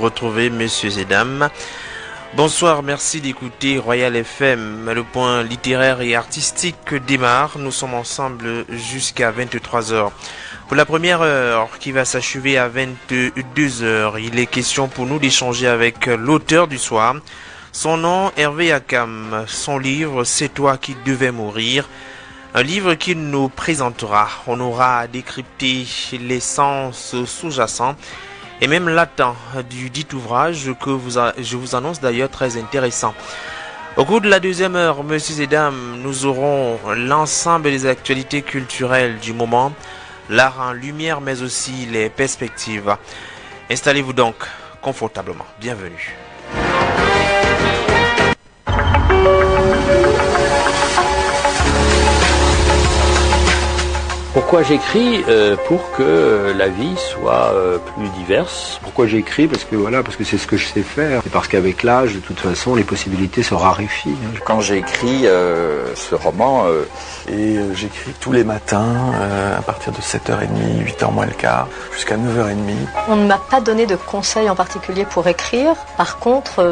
retrouver messieurs et dames. Bonsoir, merci d'écouter Royal FM. Le point littéraire et artistique démarre. Nous sommes ensemble jusqu'à 23h. Pour la première heure qui va s'achever à 22h, il est question pour nous d'échanger avec l'auteur du soir. Son nom, Hervé Akam. Son livre, C'est toi qui devais mourir. Un livre qu'il nous présentera. On aura à décrypter les sens sous-jacents et même latent du dit ouvrage que je vous annonce d'ailleurs très intéressant. Au cours de la deuxième heure, messieurs et dames, nous aurons l'ensemble des actualités culturelles du moment, l'art en lumière mais aussi les perspectives. Installez-vous donc confortablement. Bienvenue. Pourquoi j'écris? Pour que la vie soit plus diverse. Pourquoi j'écris? Parce que c'est ce que je sais faire. Et parce qu'avec l'âge, de toute façon, les possibilités se raréfient. Quand j'ai écrit ce roman, j'écris tous les matins à partir de 7h30, 8h moins le quart, jusqu'à 9h30. On ne m'a pas donné de conseils en particulier pour écrire. Par contre,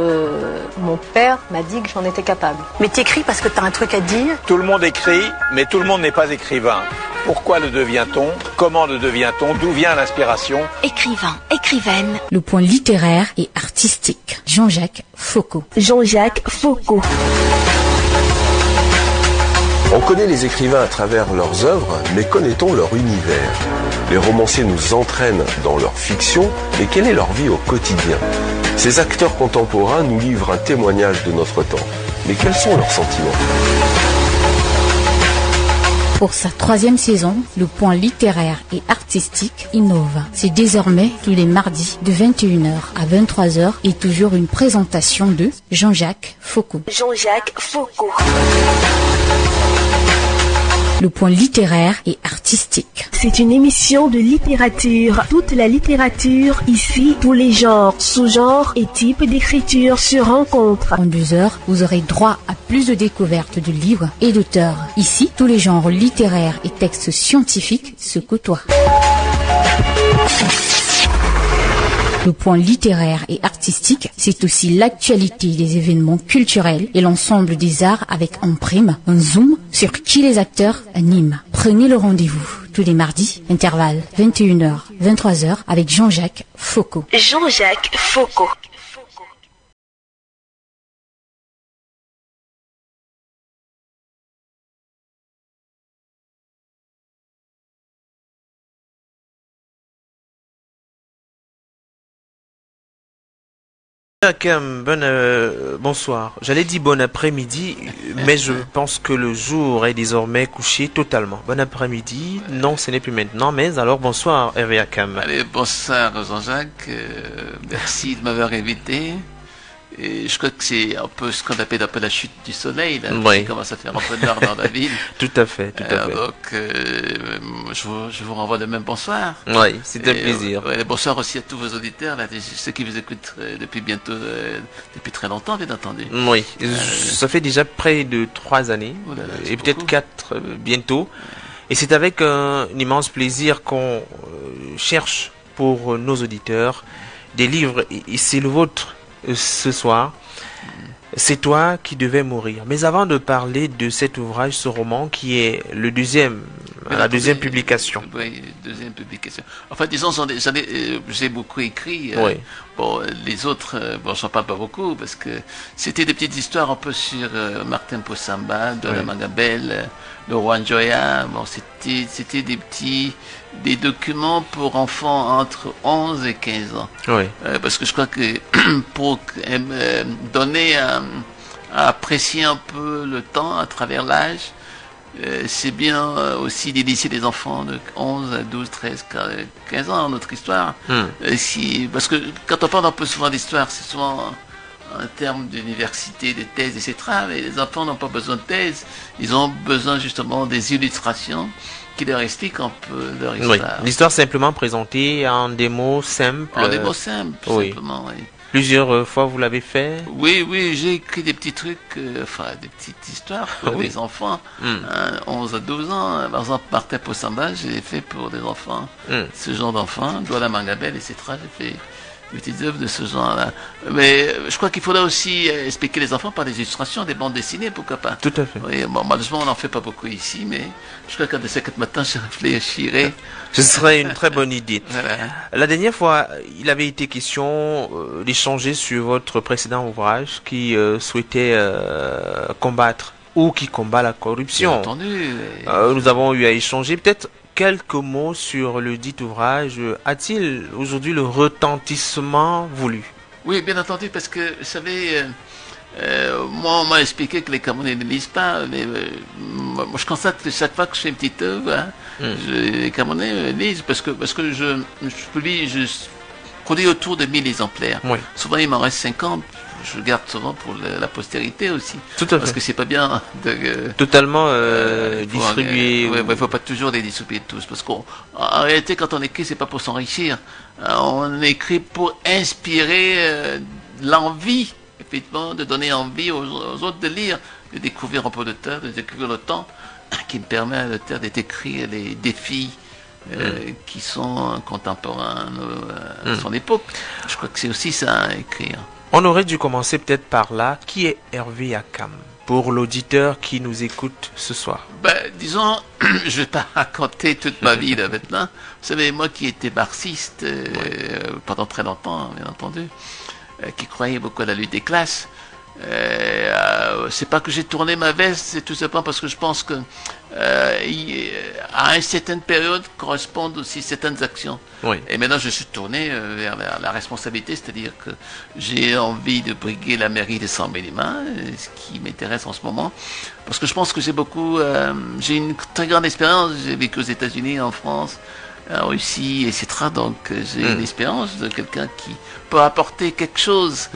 mon père m'a dit que j'en étais capable. Mais t'écris parce que t'as un truc à dire? Tout le monde écrit, mais tout le monde n'est pas écrivain. Pourquoi le devient-on? Comment le devient-on? D'où vient l'inspiration? Écrivain, écrivaine. Le point littéraire et artistique. Jean-Jacques Foucault. Jean-Jacques Foucault. On connaît les écrivains à travers leurs œuvres, mais connaît-on leur univers? Les romanciers nous entraînent dans leur fiction, mais quelle est leur vie au quotidien? Ces acteurs contemporains nous livrent un témoignage de notre temps. Mais quels sont leurs sentiments? Pour sa 3e saison, le point littéraire et artistique innove. C'est désormais tous les mardis de 21h à 23h et toujours une présentation de Jean-Jacques Foucault. Jean-Jacques Foucault. Le point littéraire et artistique. C'est une émission de littérature. Toute la littérature, ici, tous les genres, sous-genres et types d'écriture se rencontrent. En 2 heures, vous aurez droit à plus de découvertes de livres et d'auteurs. Ici, tous les genres littéraires et textes scientifiques se côtoient. Le point littéraire et artistique, c'est aussi l'actualité des événements culturels et l'ensemble des arts avec en prime un zoom sur qui les acteurs animent. Prenez le rendez-vous tous les mardis, intervalle 21h, 23h avec Jean-Jacques Foucault. Jean-Jacques Foucault. Bonsoir. J'allais dire bon après-midi, mais je pense que le jour est désormais couché totalement. Bon après-midi, non, ce n'est plus maintenant, mais alors bonsoir Hervé Akam. Allez, bonsoir Jean-Jacques, merci de m'avoir invité. Et je crois que c'est un peu ce qu'on appelle un peu la chute du soleil, là, oui. Qui commence à faire un peu noir dans la ville. Tout à fait, tout à fait. Donc, je vous renvoie le même bonsoir. Oui, c'est un plaisir. Bonsoir aussi à tous vos auditeurs, là, ceux qui vous écoutent depuis bientôt, depuis très longtemps, bien entendu. Oui, ça fait déjà près de 3 années, et peut-être 4 bientôt. Et c'est avec un immense plaisir qu'on cherche pour nos auditeurs des livres, et c'est le vôtre. Ce soir, c'est toi qui devais mourir. Mais avant de parler de cet ouvrage, ce roman qui est le deuxième, la deuxième publication. Oui, deuxième publication. Enfin, disons, j'ai beaucoup écrit. Oui. Bon, les autres, j'en parle pas beaucoup parce que c'était des petites histoires un peu sur Martin Poussamba, Dona Mangabel, le roi Njoya. Bon, c'était des documents pour enfants entre 11 et 15 ans. Oui. Parce que je crois que pour donner à apprécier un peu le temps à travers l'âge, c'est bien aussi d'initier des enfants de 11 à 12, 13, 15 ans dans notre histoire. Parce que quand on parle un peu souvent d'histoire, c'est souvent en termes d'université, de thèses, etc. Mais les enfants n'ont pas besoin de thèses, ils ont besoin justement des illustrations qui leur expliquent un peu leur histoire. Oui. L'histoire simplement présentée en des mots simples. En des mots simples, simplement, oui. Plusieurs fois vous l'avez fait? Oui, j'ai écrit des petits trucs, des petites histoires pour les enfants, 11 à 12 ans. Par exemple, Martin Poussamba, j'ai fait pour des enfants, ce genre d'enfants, Douala Mangabel, etc. J'ai fait petites œuvres de ce genre-là. Mais je crois qu'il faudrait aussi expliquer les enfants par des illustrations, des bandes dessinées, pourquoi pas. Tout à fait. Oui, bon, malheureusement, on n'en fait pas beaucoup ici, mais je crois qu'un de ces 4 matins, je réfléchirai. Ce serait une très bonne idée. Voilà. La dernière fois, il avait été question d'échanger sur votre précédent ouvrage qui souhaitait combattre ou qui combat la corruption. Bien entendu. Nous avons eu à échanger. Peut-être quelques mots sur le dit ouvrage. A-t-il aujourd'hui le retentissement voulu? Oui, bien entendu, parce que, vous savez, moi, on m'a expliqué que les Camerounais ne lisent pas, mais moi, je constate que chaque fois que je fais une petite œuvre, les Camerounais lisent, parce que je produis autour de 1000 exemplaires. Oui. Souvent, il m'en reste 50. Je garde souvent pour la postérité aussi. Tout à fait. Parce que c'est pas bien de... totalement distribuer. Il ne faut pas toujours les distribuer tous. Parce qu'en réalité, quand on écrit, c'est pas pour s'enrichir. On écrit pour inspirer l'envie, effectivement, de donner envie aux autres de lire, de découvrir un peu de terre, de découvrir le temps qui me permet à l'auteur d'être écrit les défis qui sont contemporains à son époque. Je crois que c'est aussi ça à écrire. On aurait dû commencer peut-être par là. Qui est Hervé Akam pour l'auditeur qui nous écoute ce soir? Disons, je ne vais pas raconter toute ma vie là maintenant. Vous savez, moi qui étais marxiste pendant très longtemps, bien entendu, qui croyait beaucoup à la lutte des classes, c'est pas que j'ai tourné ma veste, c'est tout simplement parce que je pense que à une certaine période correspondent aussi certaines actions. Oui. Et maintenant je suis tourné vers la responsabilité, c'est-à-dire que j'ai envie de briguer la mairie de Saint-Mélimin, ce qui m'intéresse en ce moment, parce que je pense que j'ai une très grande expérience. J'ai vécu aux États-Unis, en France, en Russie, etc. Donc j'ai une expérience de quelqu'un qui peut apporter quelque chose,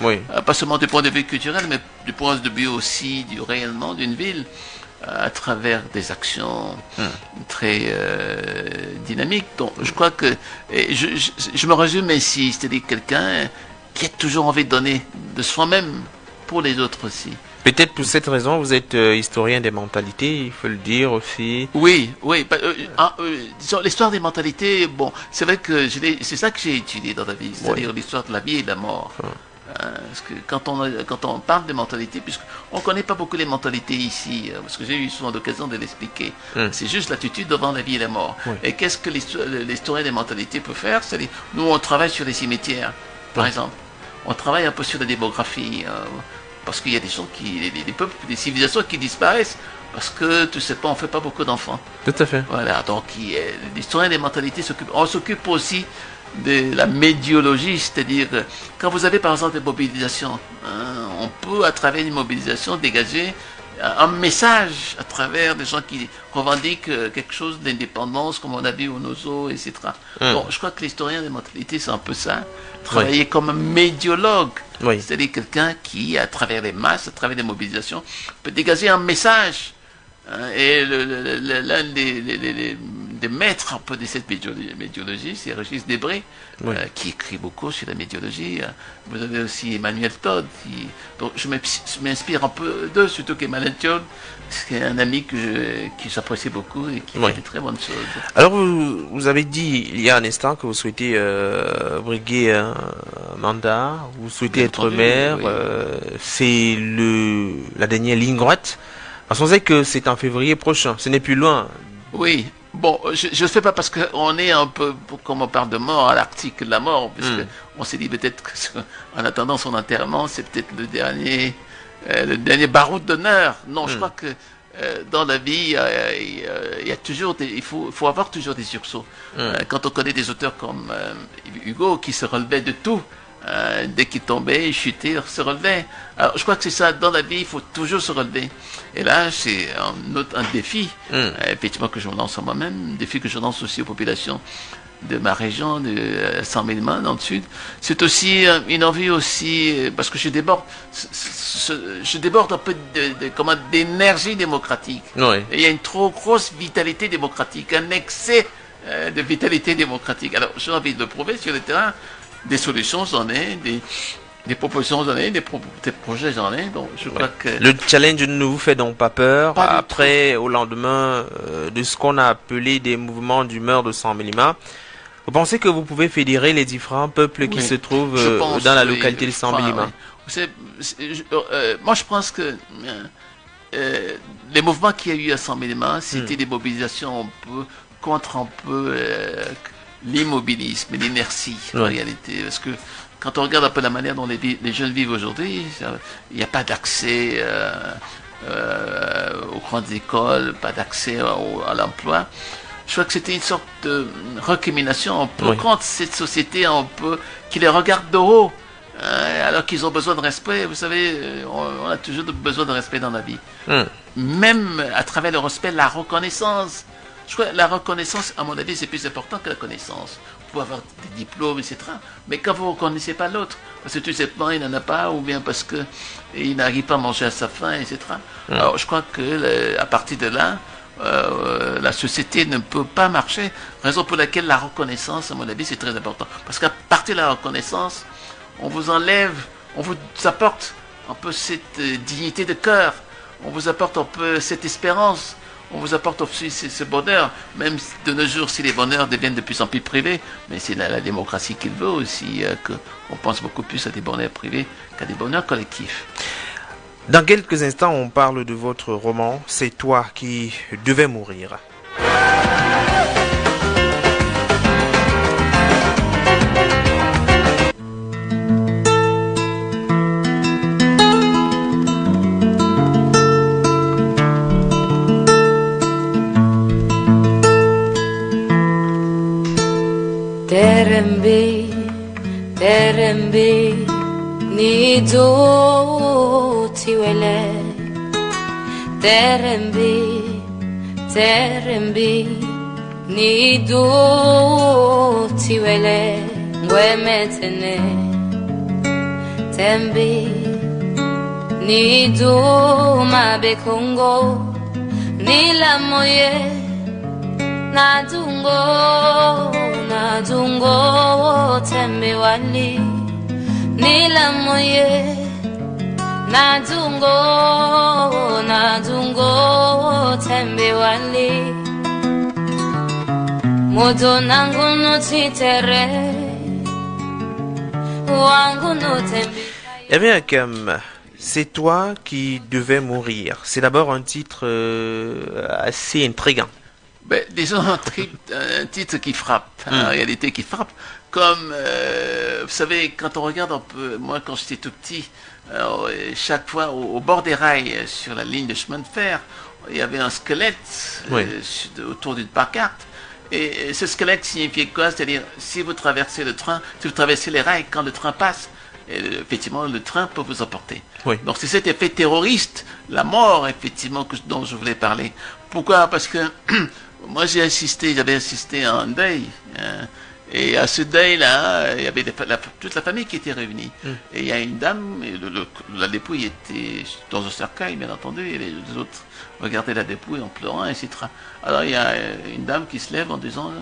pas seulement du point de vue culturel, mais du point de vue aussi du rayonnement d'une ville, à travers des actions très dynamiques. Donc je crois que je me résume ainsi, c'est-à-dire quelqu'un qui a toujours envie de donner de soi-même pour les autres aussi. Peut-être pour cette raison, vous êtes historien des mentalités, il faut le dire aussi. Oui. Disons, l'histoire des mentalités, bon, c'est vrai que c'est ça que j'ai étudié dans la vie, c'est-à-dire l'histoire de la vie et de la mort. Parce que quand on parle de mentalité, puisqu'on ne connaît pas beaucoup les mentalités ici, parce que j'ai eu souvent l'occasion de l'expliquer, c'est juste l'attitude devant la vie et la mort. Et qu'est-ce que l'historien des mentalités peut faire? C'est-à-dire, nous, on travaille sur les cimetières, par exemple. On travaille un peu sur la démographie. Parce qu'il y a des gens des peuples, des civilisations qui disparaissent parce que tout simplement on fait pas beaucoup d'enfants. Tout à fait. Voilà, donc l'historien des mentalités s'occupe aussi de la médiologie, c'est-à-dire quand vous avez par exemple des mobilisations, on peut à travers une mobilisation dégager un message à travers des gens qui revendiquent quelque chose d'indépendance, comme on a vu au Nozo, etc. Bon, je crois que l'historien des mentalités, c'est un peu ça. Travailler comme un médiologue, c'est-à-dire quelqu'un qui, à travers les masses, à travers les mobilisations, peut dégager un message. Et l'un des maîtres un peu de cette médiologie, c'est Régis Debray, qui écrit beaucoup sur la médiologie. Vous avez aussi Emmanuel Todd, donc je m'inspire un peu d'eux, surtout qu'Emmanuel Todd, c'est un ami qui j'apprécie beaucoup et qui fait de très bonnes choses. Alors vous avez dit il y a un instant que vous souhaitez briguer un mandat, vous souhaitez être maire, c'est la dernière ligne droite. Parce qu'on sait que c'est en février prochain, ce n'est plus loin. Oui, bon, je ne fais pas parce qu'on est un peu, comme on parle de mort, à l'article de la mort, puisque on s'est dit peut-être qu'en attendant son enterrement, c'est peut-être le dernier baroud d'honneur. Non, je crois que dans la vie, il y a toujours il faut avoir toujours des sursauts. Quand on connaît des auteurs comme Hugo, qui se relevait de tout, dès qu'il tombait, il chutait, il se relevait. Alors, je crois que c'est ça, dans la vie, il faut toujours se relever. Et là, c'est un défi, effectivement, que je lance à moi-même, un défi que je lance aussi aux populations de ma région, de Saint-Mélimin, dans le sud. C'est aussi une envie aussi, parce que je déborde un peu d'énergie démocratique. Et il y a une trop grosse vitalité démocratique, un excès de vitalité démocratique. Alors, j'ai envie de le prouver sur le terrain. Des solutions, j'en ai, des propositions, j'en ai, des projets, j'en ai. Donc, je crois que... Le challenge ne vous fait donc pas peur. Après, au lendemain de ce qu'on a appelé des mouvements d'humeur de Saint-Mélimin, Vous pensez que vous pouvez fédérer les différents peuples qui se trouvent dans la localité de Sambilima? Moi, je pense que les mouvements qu'il y a eu à Sambilima, c'était des mobilisations un peu contre un peu l'immobilisme, l'inertie en réalité. Parce que quand on regarde un peu la manière dont les jeunes vivent aujourd'hui, il n'y a pas d'accès aux grandes écoles, pas d'accès à l'emploi. Je crois que c'était une sorte de recrimination un peu contre cette société un peu qui les regarde de haut, alors qu'ils ont besoin de respect. Vous savez, on a toujours besoin de respect dans la vie. Même à travers le respect, la reconnaissance. Je crois que la reconnaissance, à mon avis, c'est plus important que la connaissance. Vous pouvez avoir des diplômes, etc. Mais quand vous ne reconnaissez pas l'autre, parce que tout simplement il n'en a pas, ou bien parce qu'il n'arrive pas à manger à sa faim, etc. Alors je crois que à partir de là, la société ne peut pas marcher. Raison pour laquelle la reconnaissance, à mon avis, c'est très important. Parce qu'à partir de la reconnaissance, on vous enlève, on vous apporte un peu cette dignité de cœur, on vous apporte un peu cette espérance. On vous apporte aussi ce bonheur, même de nos jours, si les bonheurs deviennent de plus en plus privés, mais c'est la démocratie qu'il veut aussi, qu'on pense beaucoup plus à des bonheurs privés qu'à des bonheurs collectifs. Dans quelques instants, on parle de votre roman « C'est toi qui devais mourir ». Terembe nido tiwele Terembe nido tiwele ngwemetene Tembe nido mabekongo nilamoye Nadungo tembe wali nilamoye Nadungo tembe wali Modo nangu no titere Wangu no tembe. Eh bien, Kam, c'est toi qui devais mourir. C'est d'abord un titre assez intriguant. Ben, disons un titre qui frappe, en réalité qui frappe, comme, vous savez, quand on regarde un peu, moi quand j'étais tout petit, chaque fois au bord des rails, sur la ligne de chemin de fer, il y avait un squelette autour d'une pancarte, et ce squelette signifiait quoi? C'est-à-dire, si vous traversez le train, si vous traversez les rails, quand le train passe, effectivement, le train peut vous emporter. Donc c'est cet effet terroriste, la mort, effectivement, dont je voulais parler. Pourquoi? Parce que moi j'avais assisté à un deuil, et à ce deuil-là, il y avait toute la famille qui était réunie. Et il y a une dame, et la dépouille était dans un cercueil, bien entendu, et les autres regardaient la dépouille en pleurant, etc. Alors il y a une dame qui se lève en disant,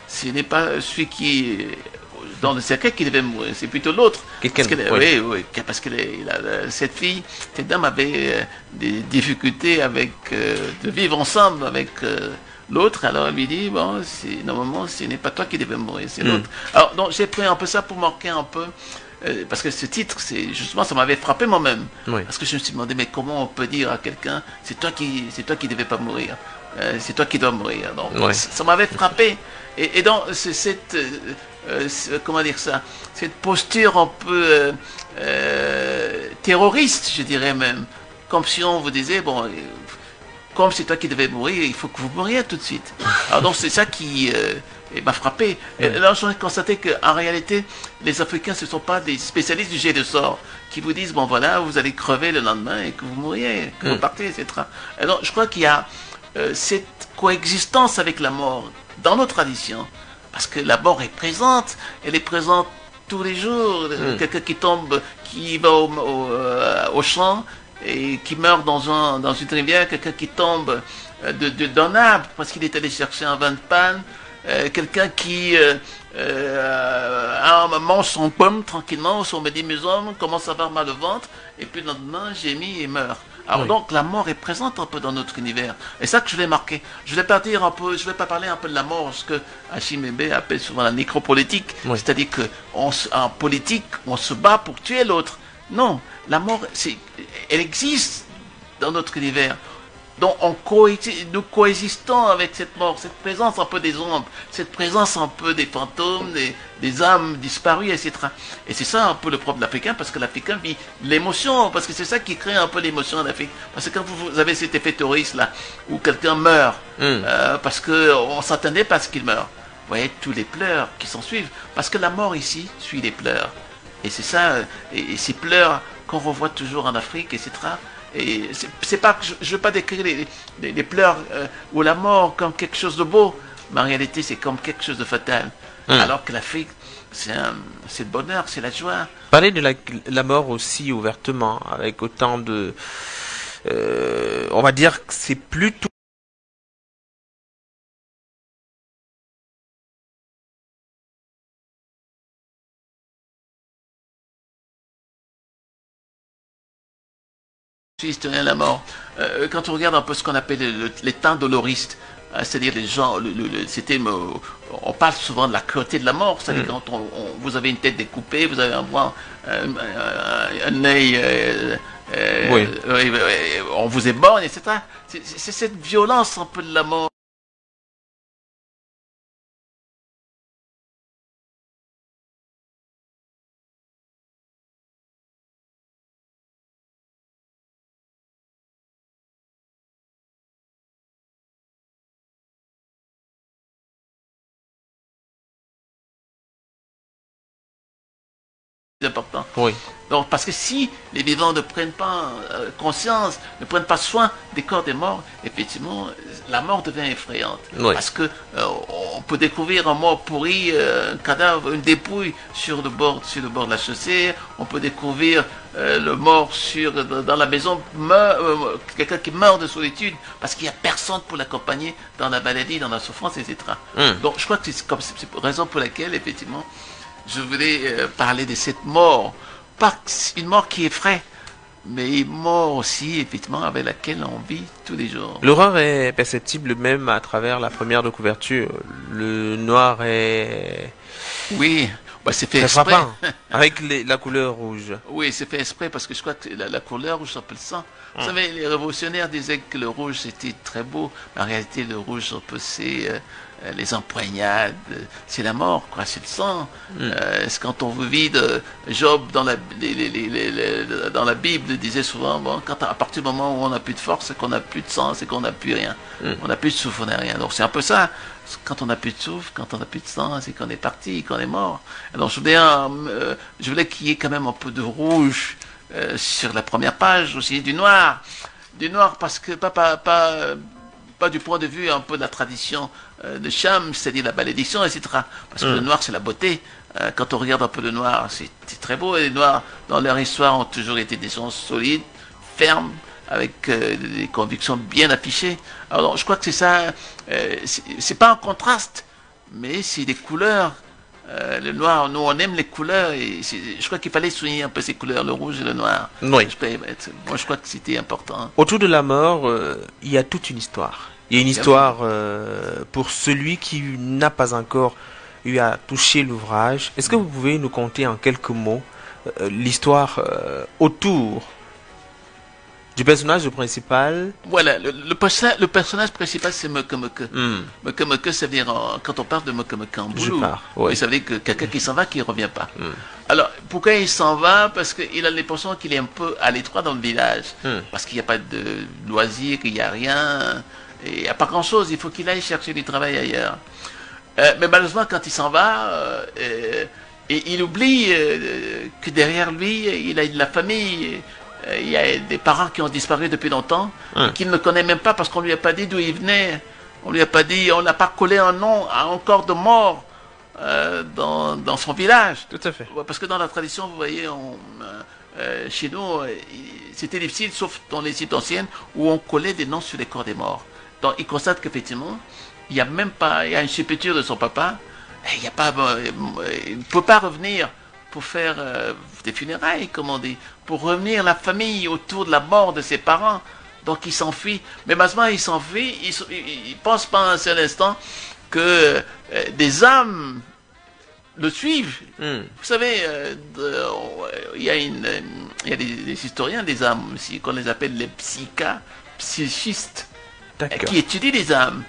ce n'est pas celui qui est dans le cercueil qui devait mourir, c'est plutôt l'autre. Parce que cette dame avait des difficultés de vivre ensemble avec l'autre, alors elle lui dit, bon, normalement, ce n'est pas toi qui devais mourir, c'est l'autre. Alors, donc, j'ai pris un peu ça pour marquer un peu, parce que ce titre, justement, ça m'avait frappé moi-même. Parce que je me suis demandé, mais comment on peut dire à quelqu'un, c'est toi qui devais pas mourir, c'est toi qui dois mourir. Donc, ça m'avait frappé. Et donc, c'est cette, comment dire ça, cette posture un peu terroriste, je dirais même, comme si on vous disait, bon, comme c'est toi qui devais mourir, il faut que vous mouriez tout de suite. Alors donc c'est ça qui m'a frappé. Et là, j'ai constaté qu'en réalité, les Africains, ce ne sont pas des spécialistes du jet de sort qui vous disent, bon voilà, vous allez crever le lendemain et que vous mouriez, que vous partez, etc. Et donc je crois qu'il y a cette coexistence avec la mort dans nos traditions, parce que la mort est présente, elle est présente tous les jours. Quelqu'un qui tombe, qui va au champ, et qui meurt dans une rivière, quelqu'un qui tombe d'un arbre parce qu'il est allé chercher un vin de panne, quelqu'un qui à un moment mange son pomme tranquillement, son médimésome, commence à avoir mal au ventre, et puis le lendemain gémit et meurt. Alors Oui. donc la mort est présente un peu dans notre univers. Et ça que je voulais marquer. Je vais pas dire un peu, je vais pas parler un peu de la mort, ce que Hachim Ebe appelle souvent la nécropolitique. Oui. C'est-à-dire que en politique, on se bat pour tuer l'autre. Non, la mort, elle existe dans notre univers. Donc nous coexistons avec cette mort, cette présence un peu des ombres, cette présence un peu des fantômes, des âmes disparues, etc. Et c'est ça un peu le propre de l'Africain, parce que l'Africain vit l'émotion, parce que c'est ça qui crée un peu l'émotion en Afrique. Parce que quand vous avez cet effet touriste là, où quelqu'un meurt, parce qu'on s'attendait pas à ce qu'il meure, vous voyez tous les pleurs qui s'en suivent, parce que la mort ici suit les pleurs. Et c'est ça, et ces pleurs qu'on revoit toujours en Afrique, etc. Et c'est pas que je veux pas décrire les pleurs ou la mort comme quelque chose de beau, mais en réalité c'est comme quelque chose de fatal. Alors que l'Afrique, c'est le bonheur, c'est la joie. Parler de la mort aussi ouvertement, avec autant de... on va dire que c'est plutôt... Historien de la mort. Quand on regarde un peu ce qu'on appelle les temps doloristes, c'est-à-dire les gens, on parle souvent de la cruauté de la mort, c'est-à-dire quand vous avez une tête découpée, vous avez un bras, un œil, Oui. on vous éborgne, etc. C'est cette violence un peu de la mort. Important. Oui. Donc, parce que si les vivants ne prennent pas conscience, ne prennent pas soin des corps des morts, effectivement, la mort devient effrayante. Oui. Parce que on peut découvrir un mort pourri, un cadavre, une dépouille sur le bord de la chaussée. On peut découvrir le mort dans la maison, quelqu'un qui meurt de solitude parce qu'il n'y a personne pour l'accompagner dans la maladie, dans la souffrance, etc. Donc, je crois que c'est la raison pour laquelle, effectivement, je voulais parler de cette mort, pas une mort qui effraie, mais une mort aussi, effectivement, avec laquelle on vit tous les jours. L'horreur est perceptible même à travers la première de couverture. Le noir est... Oui, c'est fait très exprès. frappant, avec la couleur rouge. Oui, c'est fait exprès parce que je crois que la couleur rouge s'appelle ça. Vous savez, les révolutionnaires disaient que le rouge c'était très beau, mais en réalité le rouge c'est les empoignades, c'est la mort, quoi, c'est le sang. C'est quand on vous vide. Job dans la Bible disait souvent, bon, à partir du moment où on n'a plus de force, c'est qu'on n'a plus de sang, c'est qu'on n'a plus rien. On n'a plus de souffle, on n'a rien. Donc c'est un peu ça. Quand on n'a plus de souffle, quand on n'a plus de sang, c'est qu'on est parti, qu'on est mort. Alors je voulais qu'il y ait quand même un peu de rouge sur la première page, aussi du noir parce que pas du point de vue un peu de la tradition de Cham, c'est-à-dire la malédiction, etc. Parce que le noir c'est la beauté. Quand on regarde un peu le noir, c'est très beau. Et les noirs dans leur histoire ont toujours été des gens solides, fermes, avec des convictions bien affichées. Alors je crois que c'est ça. C'est pas un contraste, mais c'est des couleurs. Le noir, nous on aime les couleurs et je crois qu'il fallait souligner un peu ces couleurs, le rouge et le noir. Oui. Moi je crois que c'était important. Autour de la mort, il y a toute une histoire. Il y a une histoire pour celui qui n'a pas encore eu à toucher l'ouvrage. Est-ce que vous pouvez nous conter en quelques mots l'histoire autour du personnage principal? Voilà, le personnage principal c'est Mokemeke. Mokemeke, ça veut dire, quand on parle de Mokemeke en boulot, ça veut dire que quelqu'un qui s'en va, qui ne revient pas. Alors, pourquoi il s'en va? Parce qu'il a l'impression qu'il est un peu à l'étroit dans le village. Parce qu'il n'y a pas de loisirs, qu'il n'y a rien. Et il n'y a pas grand-chose, il faut qu'il aille chercher du travail ailleurs. Mais malheureusement, quand il s'en va, et il oublie que derrière lui, il a de la famille. Il y a des parents qui ont disparu depuis longtemps, qu'il ne connaît même pas parce qu'on lui a pas dit d'où il venait. On lui a pas dit, on n'a pas collé un nom à un corps de mort dans son village. Tout à fait. Parce que dans la tradition, vous voyez, chez nous, c'était difficile, sauf dans les sites anciennes où on collait des noms sur les corps des morts. Donc il constate qu'effectivement, il y a une sépulture de son papa, il ne peut pas revenir pour faire des funérailles, comme on dit, pour revenir la famille autour de la mort de ses parents. Donc il s'enfuit. Mais malheureusement, il s'enfuit, il pense pas un seul instant que des âmes le suivent. Vous savez, il y a des historiens des âmes aussi, qu'on les appelle les psychistes, qui étudient les âmes.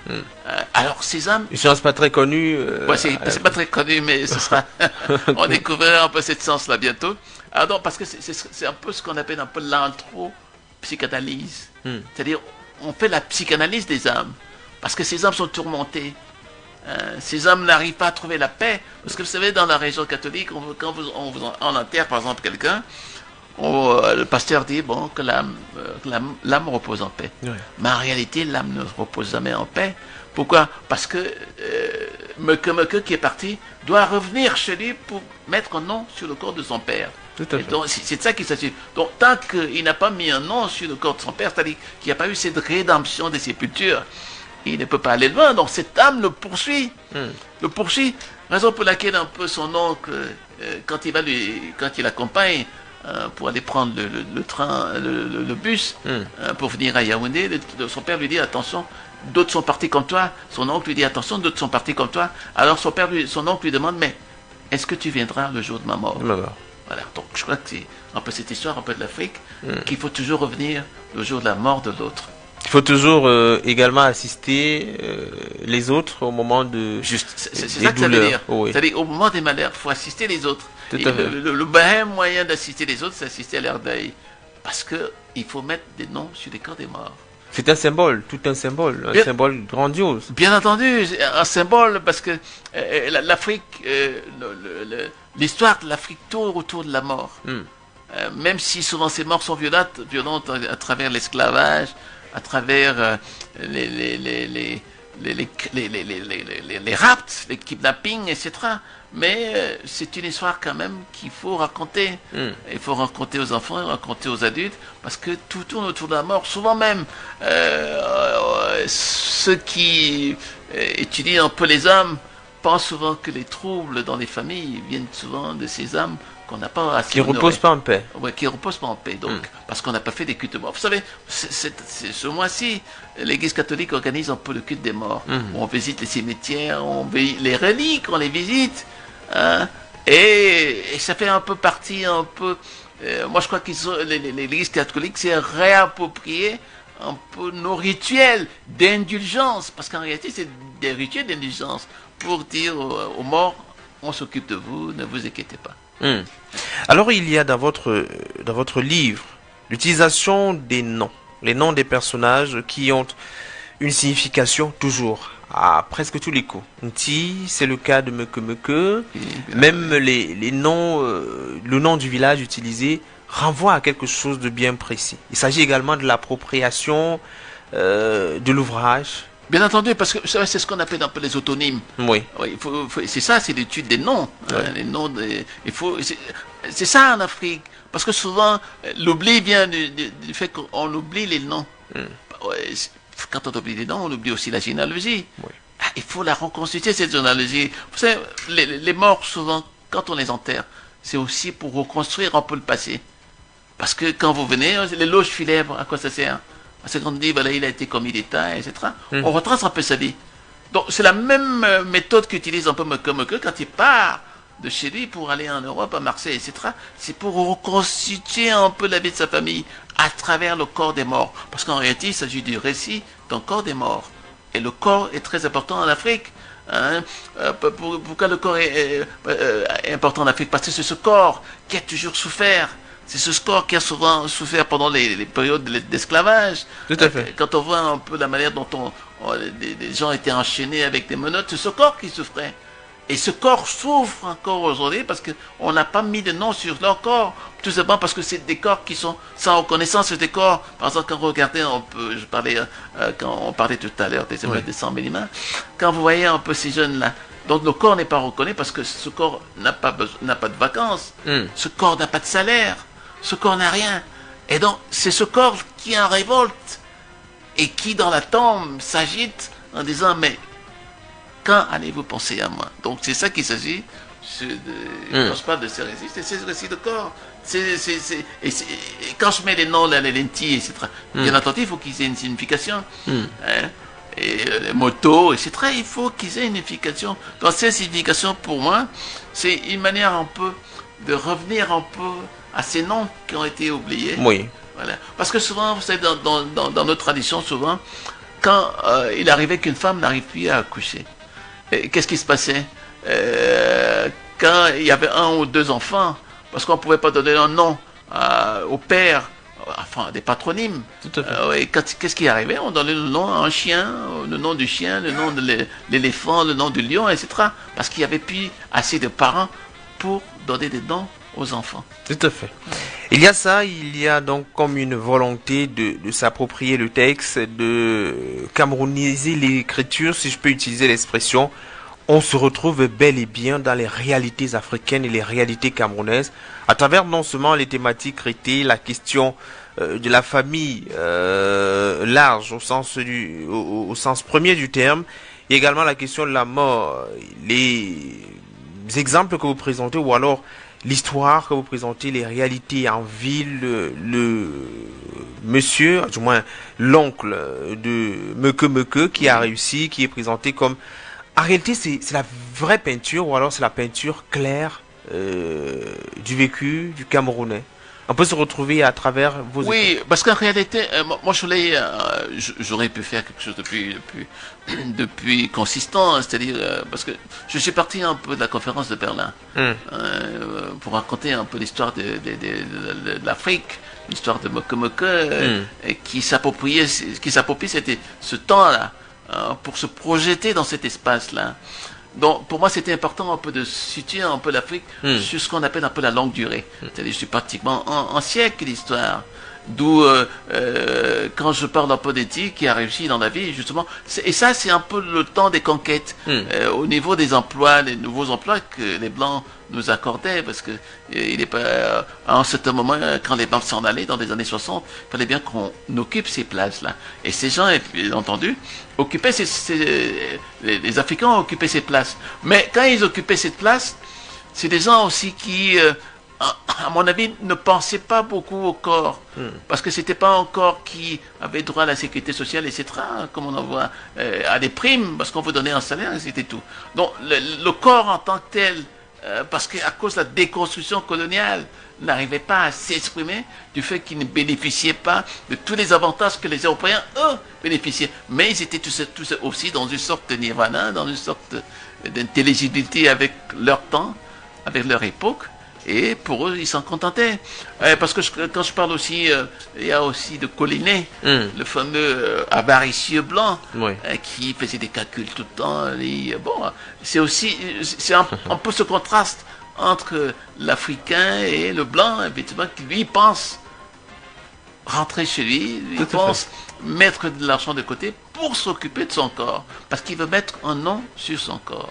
Alors ces âmes... Une science pas très connue. C'est pas très connu, mais ce sera... On découvrira un peu cette science-là bientôt. Alors non, parce que c'est un peu ce qu'on appelle un peu l'antro-psychanalyse. C'est-à-dire, on fait la psychanalyse des âmes, parce que ces âmes sont tourmentées. Ces âmes n'arrivent pas à trouver la paix. Parce que vous savez, dans la religion catholique, quand on enterre par exemple quelqu'un, le pasteur dit que l'âme repose en paix. Oui. Mais en réalité, l'âme ne repose jamais en paix. Pourquoi? Parce que Meke qui est parti doit revenir chez lui pour mettre un nom sur le corps de son père. Donc, c'est de ça qu'il s'agit. Donc, tant qu'il n'a pas mis un nom sur le corps de son père, c'est-à-dire qu'il n'y a pas eu cette rédemption des sépultures, il ne peut pas aller loin. Donc, cette âme le poursuit. Le poursuit. Raison pour laquelle un peu son oncle, quand il accompagne pour aller prendre le train, le bus, pour venir à Yaoundé, son père lui dit attention, d'autres sont partis comme toi. Son oncle lui dit attention, d'autres sont partis comme toi. Alors son oncle lui demande mais est-ce que tu viendras le jour de ma mort? Voilà, donc je crois que c'est un peu cette histoire, un peu de l'Afrique, qu'il faut toujours revenir le jour de la mort de l'autre. Il faut toujours également assister les autres au moment de c'est ça que ça veut dire. Oui. C'est-à-dire au moment des malheurs, il faut assister les autres. Le meilleur moyen d'assister les autres, c'est assister à leur deuil. Parce qu'il faut mettre des noms sur les corps des morts. C'est un symbole, tout un symbole, un symbole grandiose. Bien entendu, un symbole parce que l'Afrique, l'histoire de l'Afrique tourne autour de la mort. Même si souvent ces morts sont violentes à travers l'esclavage, à travers les rapts, les kidnappings, etc. Mais c'est une histoire quand même qu'il faut raconter. Il faut raconter aux enfants, raconter aux adultes, parce que tout tourne autour de la mort. Souvent même, ceux qui étudient un peu les âmes pensent souvent que les troubles dans les familles viennent souvent de ces âmes qu'on n'a pas assez honorées. Qui ne reposent pas en paix. Oui, qui ne reposent pas en paix, donc, parce qu'on n'a pas fait des cultes de mort. Vous savez, ce mois-ci, l'Église catholique organise un peu le culte des morts. On visite les cimetières, les reliques, on les visite. Et ça fait un peu partie, moi je crois que l'Église catholique s'est réapproprié un peu nos rituels d'indulgence, parce qu'en réalité c'est des rituels d'indulgence pour dire aux morts, on s'occupe de vous, ne vous inquiétez pas. Alors il y a dans votre livre l'utilisation des noms, les noms des personnages qui ont une signification toujours à presque tous les coups. Nti, c'est le cas de Meke. Même les noms, le nom du village utilisé renvoie à quelque chose de bien précis. Il s'agit également de l'appropriation de l'ouvrage. Bien entendu, parce que c'est ce qu'on appelle un peu les autonymes. Oui. C'est ça, c'est l'étude des noms. Les noms c'est ça en Afrique. Parce que souvent, l'oubli vient du fait qu'on oublie les noms. Quand on oublie les noms, on oublie aussi la généalogie. Il faut la reconstituer, cette généalogie. Vous savez, les morts, souvent, quand on les enterre, c'est aussi pour reconstruire un peu le passé. Parce que quand vous venez, les loges funèbres, à quoi ça sert? Parce qu'on dit, voilà, il a été commis d'État, etc. On retrace un peu sa vie. Donc, c'est la même méthode qu'utilise un peu Meke quand il part de chez lui pour aller en Europe, à Marseille, etc. C'est pour reconstituer un peu la vie de sa famille à travers le corps des morts. Parce qu'en réalité, il s'agit du récit d'un corps des morts. Et le corps est très important en Afrique. Pourquoi le corps est important en Afrique? Parce que c'est ce corps qui a toujours souffert. C'est ce corps qui a souvent souffert pendant les périodes d'esclavage. Tout à fait. Quand on voit un peu la manière dont des gens étaient enchaînés avec des menottes, c'est ce corps qui souffrait. Et ce corps souffre encore aujourd'hui parce qu'on n'a pas mis de nom sur leur corps. Tout simplement parce que c'est des corps qui sont sans reconnaissance. C'est des corps, par exemple, quand vous regardez quand on parlait tout à l'heure des émeutes des 100 millimètres, quand vous voyez un peu ces jeunes-là, donc le corps n'est pas reconnu parce que ce corps n'a pas de vacances. Ce corps n'a pas de salaire. Ce corps n'a rien. Et donc, c'est ce corps qui est en révolte et qui, dans la tombe, s'agite en disant, mais quand allez-vous penser à moi? Donc, c'est ça qu'il s'agit. Quand je parle de ces récits, c'est ces récits de corps. Et quand je mets les noms, les lentilles, etc., bien entendu, il faut qu'ils aient une signification. Et les motos, etc., il faut qu'ils aient une signification. Dans ces significations, pour moi, c'est une manière un peu de revenir un peu à ces noms qui ont été oubliés. Oui. Voilà. Parce que souvent, vous savez, dans notre tradition, souvent, quand il arrivait qu'une femme n'arrive plus à accoucher, qu'est-ce qui se passait quand il y avait 1 ou 2 enfants, parce qu'on ne pouvait pas donner un nom au père, enfin des patronymes. Tout à fait. Qu'est-ce qui arrivait? On donnait le nom à un chien, le nom du chien, le nom de l'éléphant, le nom du lion, etc. Parce qu'il n'y avait plus assez de parents pour donner des noms aux enfants. Tout à fait. Il y a ça, il y a donc comme une volonté de s'approprier le texte, de camerouniser l'écriture, si je peux utiliser l'expression. On se retrouve bel et bien dans les réalités africaines et les réalités camerounaises, à travers non seulement les thématiques traitées, la question de la famille large au sens premier du terme, et également la question de la mort, les exemples que vous présentez, ou alors l'histoire que vous présentez, les réalités en ville, le monsieur, du moins l'oncle de Meke qui a réussi, qui est présenté comme... En réalité, c'est la vraie peinture, ou alors c'est la peinture claire du vécu du Camerounais. On peut se retrouver à travers vos... Oui, parce qu'en réalité, moi j'aurais pu faire quelque chose depuis consistant, c'est-à-dire parce que je suis parti un peu de la conférence de Berlin pour raconter un peu l'histoire de l'Afrique, l'histoire de Meke qui s'approprie c'était ce temps-là pour se projeter dans cet espace-là. Donc, pour moi, c'était important un peu de situer un peu l'Afrique sur ce qu'on appelle un peu la longue durée. C'est-à-dire, je suis pratiquement un siècle d'histoire. D'où, quand je parle un peu d'éthique qui a réussi dans la vie, justement, et ça, c'est un peu le temps des conquêtes, au niveau des emplois, les nouveaux emplois que les Blancs nous accordaient, parce que il est pas, à un certain moment, quand les Blancs s'en allaient, dans les années 60, il fallait bien qu'on occupe ces places-là. Et ces gens, bien entendu, occupaient les Africains occupaient ces places. Mais quand ils occupaient cette place, c'est des gens aussi qui, à mon avis, ne pensaient pas beaucoup au corps, parce que c'était pas un corps qui avait droit à la sécurité sociale, etc., comme on en voit, à des primes, parce qu'on vous donnait un salaire, c'était tout. Donc, le corps en tant que tel, parce qu'à cause de la déconstruction coloniale, n'arrivait pas à s'exprimer du fait qu'ils ne bénéficiaient pas de tous les avantages que les Européens, eux, bénéficiaient. Mais ils étaient tous aussi dans une sorte de nirvana, dans une sorte d'intelligibilité avec leur temps, avec leur époque. Et pour eux, ils s'en contentaient. Parce que quand je parle aussi, il y a aussi de Collinet, le fameux avaricieux blanc, qui faisait des calculs tout le temps. Bon, c'est un peu ce contraste entre l'Africain et le blanc, effectivement, qui lui pense rentrer chez lui, il pense mettre de l'argent de côté pour s'occuper de son corps, parce qu'il veut mettre un nom sur son corps.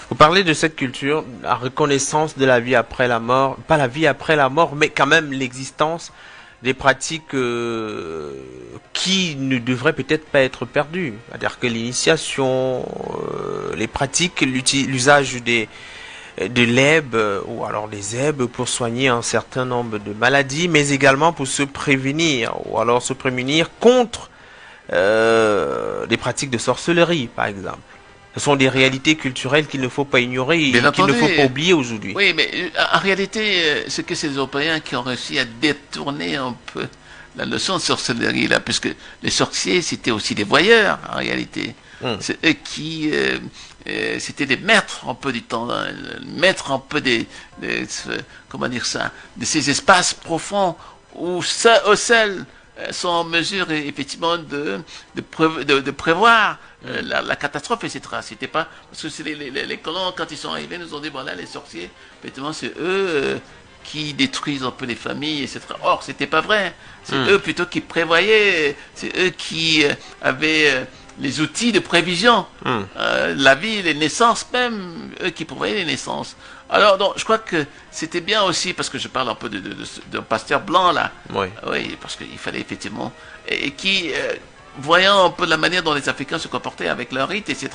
Vous parlez de cette culture, la reconnaissance de la vie après la mort, pas la vie après la mort, mais quand même l'existence des pratiques qui ne devraient peut-être pas être perdues. C'est-à-dire que l'initiation, les pratiques, l'usage de l'herbe ou alors des herbes pour soigner un certain nombre de maladies, mais également pour se prévenir ou alors se prémunir contre des pratiques de sorcellerie, par exemple. Ce sont des réalités culturelles qu'il ne faut pas ignorer et qu'il ne faut pas oublier aujourd'hui. Oui, mais en réalité, c'est que ces Européens qui ont réussi à détourner un peu la leçon de sorcellerie, là, puisque les sorciers, c'était aussi des voyeurs, en réalité. C'est eux qui... c'était des maîtres un peu du temps, maîtres un peu comment dire ça, de ces espaces profonds où eux seuls sont en mesure effectivement de prévoir la catastrophe, etc. C'était pas parce que les colons, quand ils sont arrivés, nous ont dit voilà, les sorciers, effectivement, c'est eux qui détruisent un peu les familles, etc. Or, c'était pas vrai. C'est eux plutôt qui prévoyaient, c'est eux qui avaient les outils de prévision, la vie, les naissances même, eux qui prévoyaient les naissances. Alors, donc, je crois que c'était bien aussi, parce que je parle un peu d'un pasteur blanc, là. Oui, parce qu'il fallait effectivement... Et qui, voyant un peu la manière dont les Africains se comportaient avec leurs rites, etc.,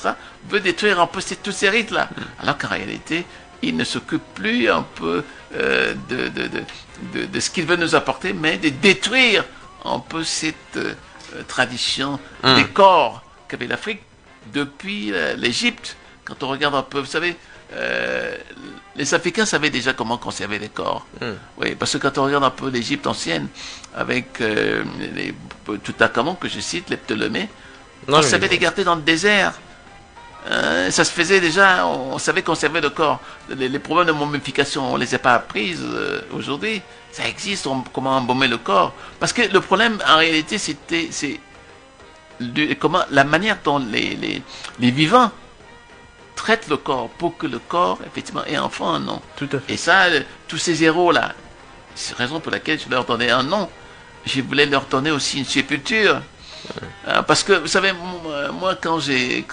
veut détruire un peu tous ces rites-là. Alors qu'en réalité, il ne s'occupe plus un peu de ce qu'il veut nous apporter, mais de détruire un peu cette tradition des corps qu'avait l'Afrique depuis l'Égypte. Quand on regarde un peu, vous savez, les Africains savaient déjà comment conserver les corps. Oui, parce que quand on regarde un peu l'Égypte ancienne, avec Toutankhamon que je cite, les Ptolémées, on savait les garder dans le désert. Ça se faisait déjà, on savait conserver le corps. Les problèmes de momification, on ne les a pas apprises aujourd'hui. Ça existe, comment embaumer le corps. Parce que le problème, en réalité, c'est la manière dont les vivants traitent le corps pour que le corps, effectivement, ait enfin un nom. Tout à fait. Et ça, tous ces héros-là, c'est la raison pour laquelle je leur donnais un nom. Je voulais leur donner aussi une sépulture. Parce que, vous savez, moi, quand j'étais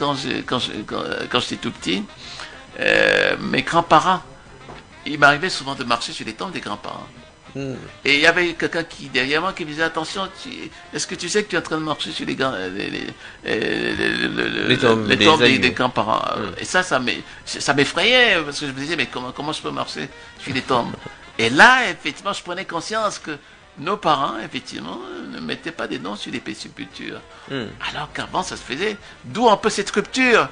tout petit, mes grands-parents, il m'arrivait souvent de marcher sur les tombes des grands-parents. Et il y avait quelqu'un qui, derrière moi, qui me disait, attention, est-ce que tu sais que tu es en train de marcher sur les tombes des grands-parents? Et ça m'effrayait, parce que je me disais, mais comment je peux marcher sur les tombes? Et là, effectivement, je prenais conscience que nos parents, effectivement, ne mettaient pas des noms sur les sépultures. Alors qu'avant, ça se faisait. D'où un peu cette rupture.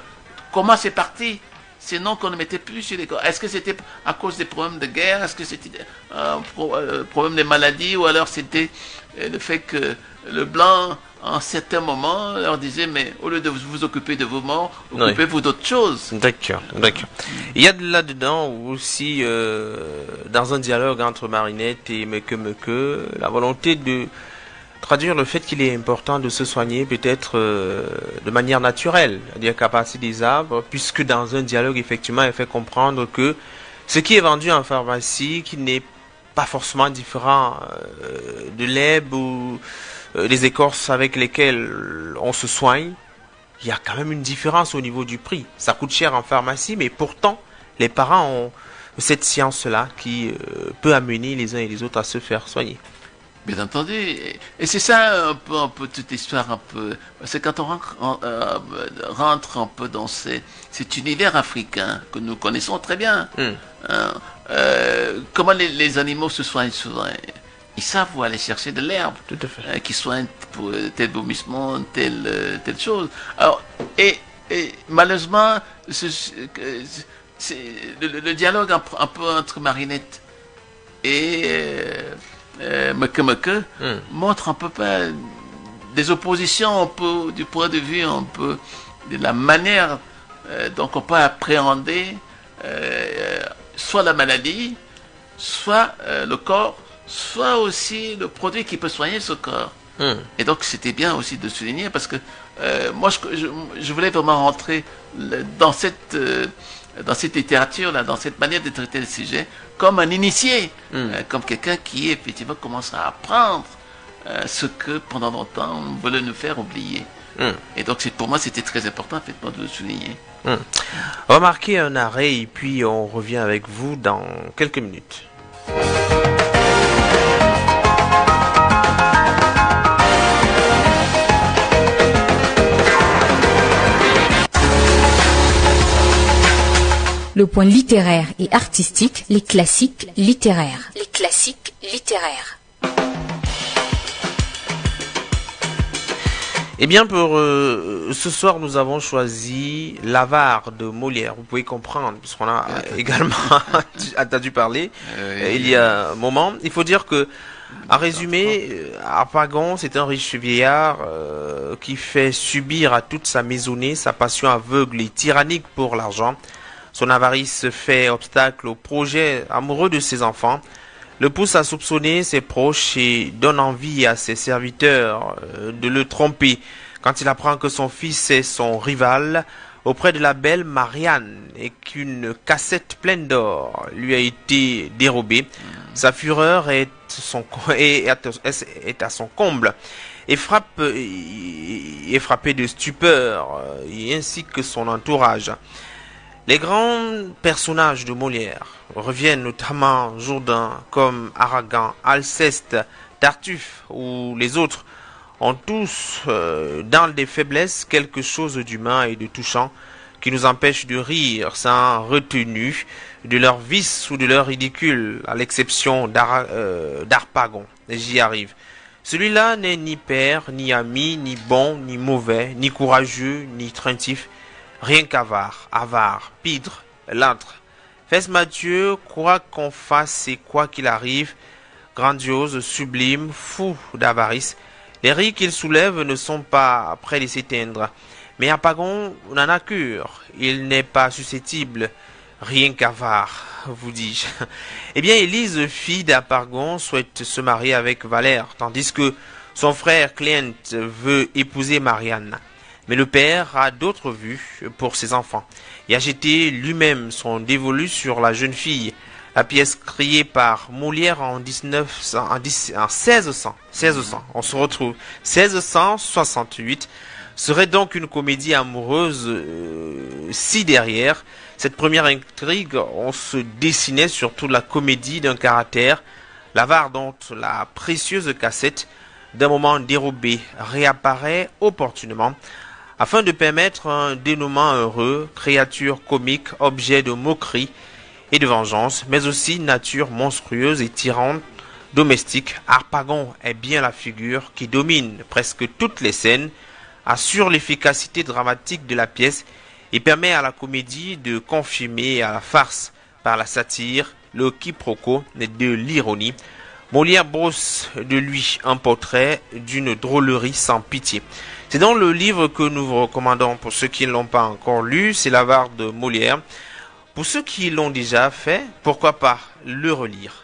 Comment c'est parti? Ces noms qu'on ne mettait plus sur les corps. Est-ce que c'était à cause des problèmes de guerre? Est-ce que c'était un problème de maladie? Ou alors c'était le fait que le blanc, en certains moments, leur disait, mais au lieu de vous occuper de vos morts, occupez-vous d'autres choses. D'accord. Il y a de là-dedans aussi, dans un dialogue entre Marinette et Meke, la volonté de traduire le fait qu'il est important de se soigner peut-être de manière naturelle, c'est-à-dire qu'à partir des arbres, puisque dans un dialogue, effectivement, elle fait comprendre que ce qui est vendu en pharmacie, qui n'est pas forcément différent de l'herbe ou des écorces avec lesquelles on se soigne, il y a quand même une différence au niveau du prix. Ça coûte cher en pharmacie, mais pourtant, les parents ont cette science-là qui peut amener les uns et les autres à se faire soigner. Bien entendu, et c'est ça un peu toute l'histoire un peu. C'est quand on rentre un peu dans cet univers africain que nous connaissons très bien. Comment les animaux se soignent souvent. Ils savent où aller chercher de l'herbe, qui soigne pour tel vomissement, telle chose. Alors, et malheureusement, le dialogue un peu entre Marinette et Meke montre un peu des oppositions un peu du point de vue un peu de la manière dont on peut appréhender soit la maladie, soit le corps, soit aussi le produit qui peut soigner ce corps. Et donc c'était bien aussi de souligner parce que moi je voulais vraiment rentrer dans cette littérature là, dans cette manière de traiter le sujet comme un initié, comme quelqu'un qui effectivement commence à apprendre ce que pendant longtemps on voulait nous faire oublier. Et donc pour moi c'était très important effectivement de le souligner. Remarquez un arrêt et puis on revient avec vous dans quelques minutes. Le point littéraire et artistique, les classiques littéraires. Les classiques littéraires. Eh bien, pour ce soir, nous avons choisi L'Avare de Molière. Vous pouvez comprendre, puisqu'on a également entendu parler il y a un moment. Il faut dire que, en résumé, Harpagon, c'est un riche vieillard qui fait subir à toute sa maisonnée sa passion aveugle et tyrannique pour l'argent. Son avarice fait obstacle au projet amoureux de ses enfants, le pousse à soupçonner ses proches et donne envie à ses serviteurs de le tromper quand il apprend que son fils est son rival auprès de la belle Marianne et qu'une cassette pleine d'or lui a été dérobée. Sa fureur est à son comble et est frappé de stupeur, et ainsi que son entourage. Les grands personnages de Molière reviennent, notamment Jourdain, comme Aragan, Alceste, Tartuffe ou les autres, ont tous dans des faiblesses quelque chose d'humain et de touchant qui nous empêchent de rire sans retenue de leur vice ou de leur ridicule, à l'exception d'Harpagon. J'y arrive. Celui-là n'est ni père, ni ami, ni bon, ni mauvais, ni courageux, ni craintif, rien qu'avare, pidre, l'antre. Fès Mathieu croit qu'on fasse et quoi qu'il arrive, grandiose, sublime, fou d'avarice. Les rires qu'il soulève ne sont pas près de s'éteindre. Mais Harpagon n'en a cure. Il n'est pas susceptible, rien qu'avare, vous dis-je. Eh bien, Élise, fille d'Harpagon, souhaite se marier avec Valère, tandis que son frère Cléant veut épouser Marianne. Mais le père a d'autres vues pour ses enfants et a jeté lui-même son dévolu sur la jeune fille. La pièce créée par Molière en 1600, on se retrouve 1668, serait donc une comédie amoureuse si derrière cette première intrigue, on se dessinait surtout la comédie d'un caractère, l'avare dont la précieuse cassette d'un moment dérobé réapparaît opportunément, afin de permettre un dénouement heureux, créature comique, objet de moquerie et de vengeance, mais aussi nature monstrueuse et tyrante domestique. Harpagon est bien la figure qui domine presque toutes les scènes, assure l'efficacité dramatique de la pièce et permet à la comédie de confirmer à la farce par la satire, le quiproquo de l'ironie. Molière brosse de lui un portrait d'une drôlerie sans pitié. C'est dans le livre que nous vous recommandons pour ceux qui ne l'ont pas encore lu, c'est l'avare de Molière. Pour ceux qui l'ont déjà fait, pourquoi pas le relire.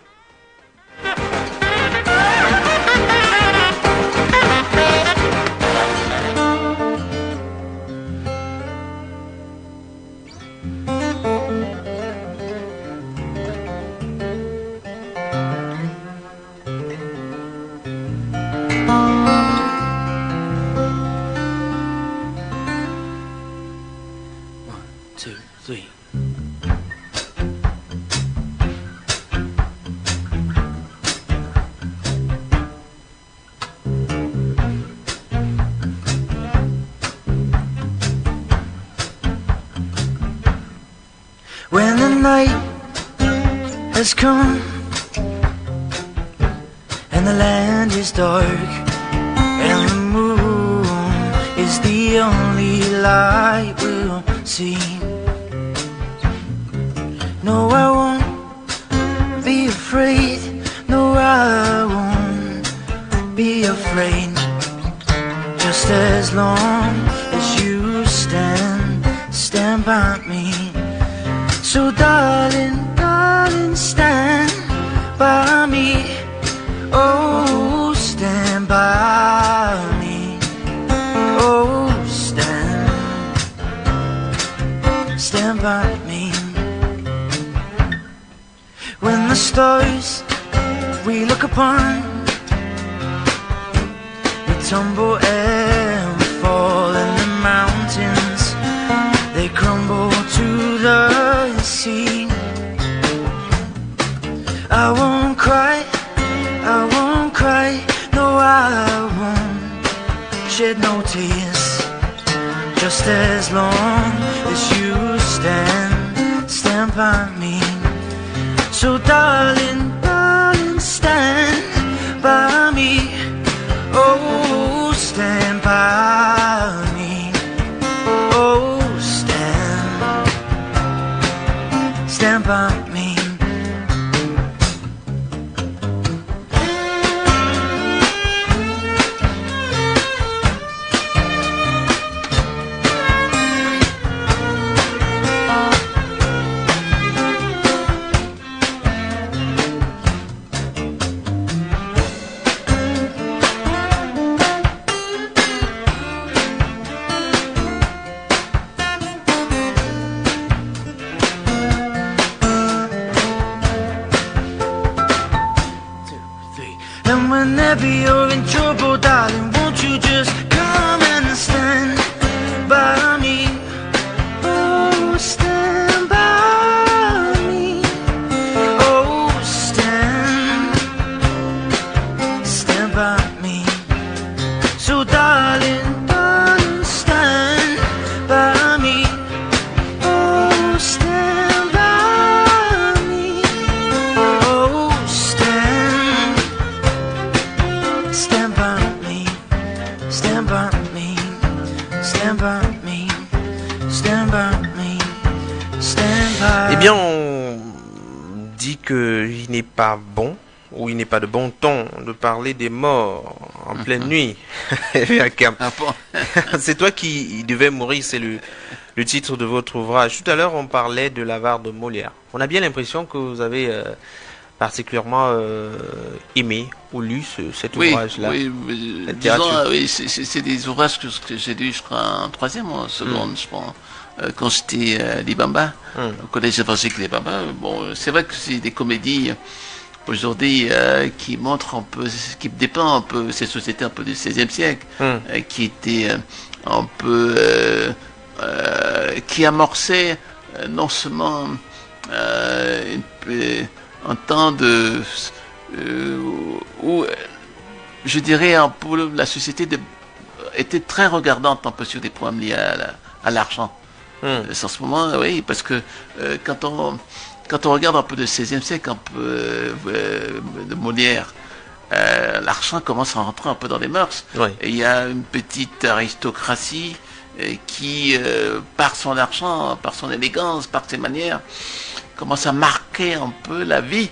When the night has come and the land is dark and the moon is the only light we'll see. No, I won't be afraid. No, I won't be afraid. Just as long as you stand by me. So darling, darling, stand by me. Oh, stand by me. Oh, stand by me. When the stars we look upon, they tumble and fall, and the mountains, they crumble to the sea. I won't cry, I won't cry, no, I won't shed no tears. Just as long as you stand by me. So darling, darling, stand by me. Oh, stand by me. Oh, stand by me. And whenever you're in trouble, darling, won't you just come and stand by me? Oh, stand by me. Oh, stand by me. So darling, darling, stand by me. stand by. Eh bien, on dit qu'il n'est pas bon, ou il n'est pas de bon ton, de parler des morts en pleine nuit. C'est toi qui devais mourir, c'est le titre de votre ouvrage. Tout à l'heure, on parlait de l'avare de Molière. On a bien l'impression que vous avez particulièrement aimé ou lu cet ouvrage-là. Oui, disons, oui, c'est des ouvrages que j'ai lus, je crois, en troisième ou en seconde, je pense. Quand j'étais à Libamba, au collège évangélique Libamba. Bon, c'est vrai que c'est des comédies aujourd'hui qui montrent un peu, qui dépendent un peu ces sociétés un peu du XVIe siècle, qui étaient un peu, qui amorçaient non seulement un temps de où je dirais un peu la société était très regardante un peu sur des problèmes liés à l'argent. En ce moment, oui, parce que quand on regarde un peu le XVIe siècle, un peu de Molière, l'argent commence à rentrer un peu dans les mœurs. Oui. Et il y a une petite aristocratie qui, par son argent, par son élégance, par ses manières, commence à marquer un peu la vie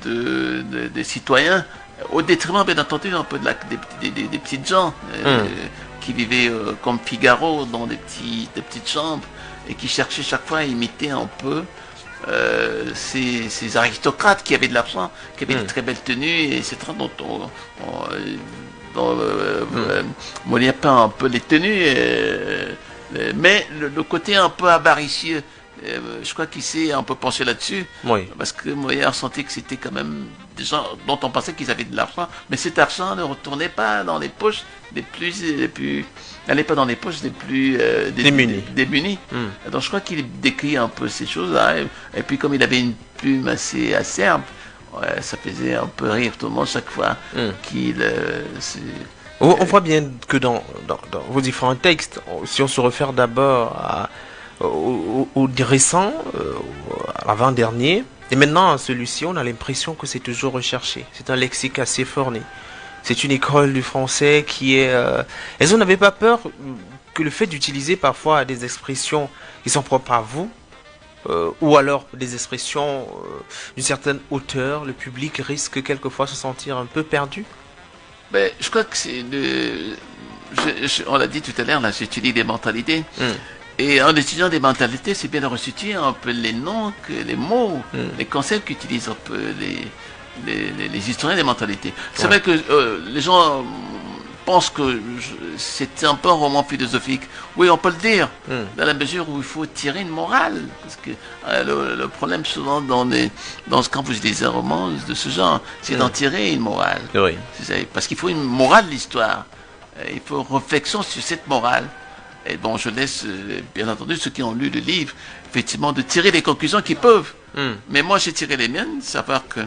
des citoyens, au détriment, bien entendu, un peu des petites gens qui vivaient comme Figaro dans des petites chambres et qui cherchaient chaque fois à imiter un peu ces aristocrates qui avaient de l'argent, qui avaient de très belles tenues, etc. dont Molière peint un peu les tenues, mais le côté un peu avaricieux, je crois qu'il s'est un peu penché là-dessus, parce que Molière sentait que c'était quand même des gens dont on pensait qu'ils avaient de l'argent, mais cet argent ne retournait pas dans les poches n'allait pas dans les poches des plus démunis. Donc je crois qu'il décrit un peu ces choses-là, et puis comme il avait une plume assez acerbe, ça faisait un peu rire tout le monde chaque fois qu'il... On voit bien que dans vos différents textes, si on se réfère d'abord au récent, à l'avant-dernier, et maintenant à celui-ci, on a l'impression que c'est toujours recherché. C'est un lexique assez fourni. C'est une école du français qui est... Est-ce que vous n'avez pas peur que le fait d'utiliser parfois des expressions qui sont propres à vous, ou alors des expressions d'une certaine hauteur, le public risque quelquefois de se sentir un peu perdu? Ben, je crois que c'est on l'a dit tout à l'heure, là, j'étudie des mentalités. Et en étudiant des mentalités, c'est bien de restituer un peu les noms, les mots, les concepts qu'utilisent un peu les historiens des mentalités. C'est vrai que les gens pensent que c'est un peu un roman philosophique. Oui, on peut le dire, dans la mesure où il faut tirer une morale. Parce que le problème souvent quand vous lisez un roman de ce genre, c'est d'en tirer une morale. Oui. Parce qu'il faut une morale de l'histoire. Il faut une réflexion sur cette morale. Et bon, je laisse, bien entendu, ceux qui ont lu le livre, effectivement, de tirer les conclusions qu'ils peuvent. Mais moi, j'ai tiré les miennes, savoir que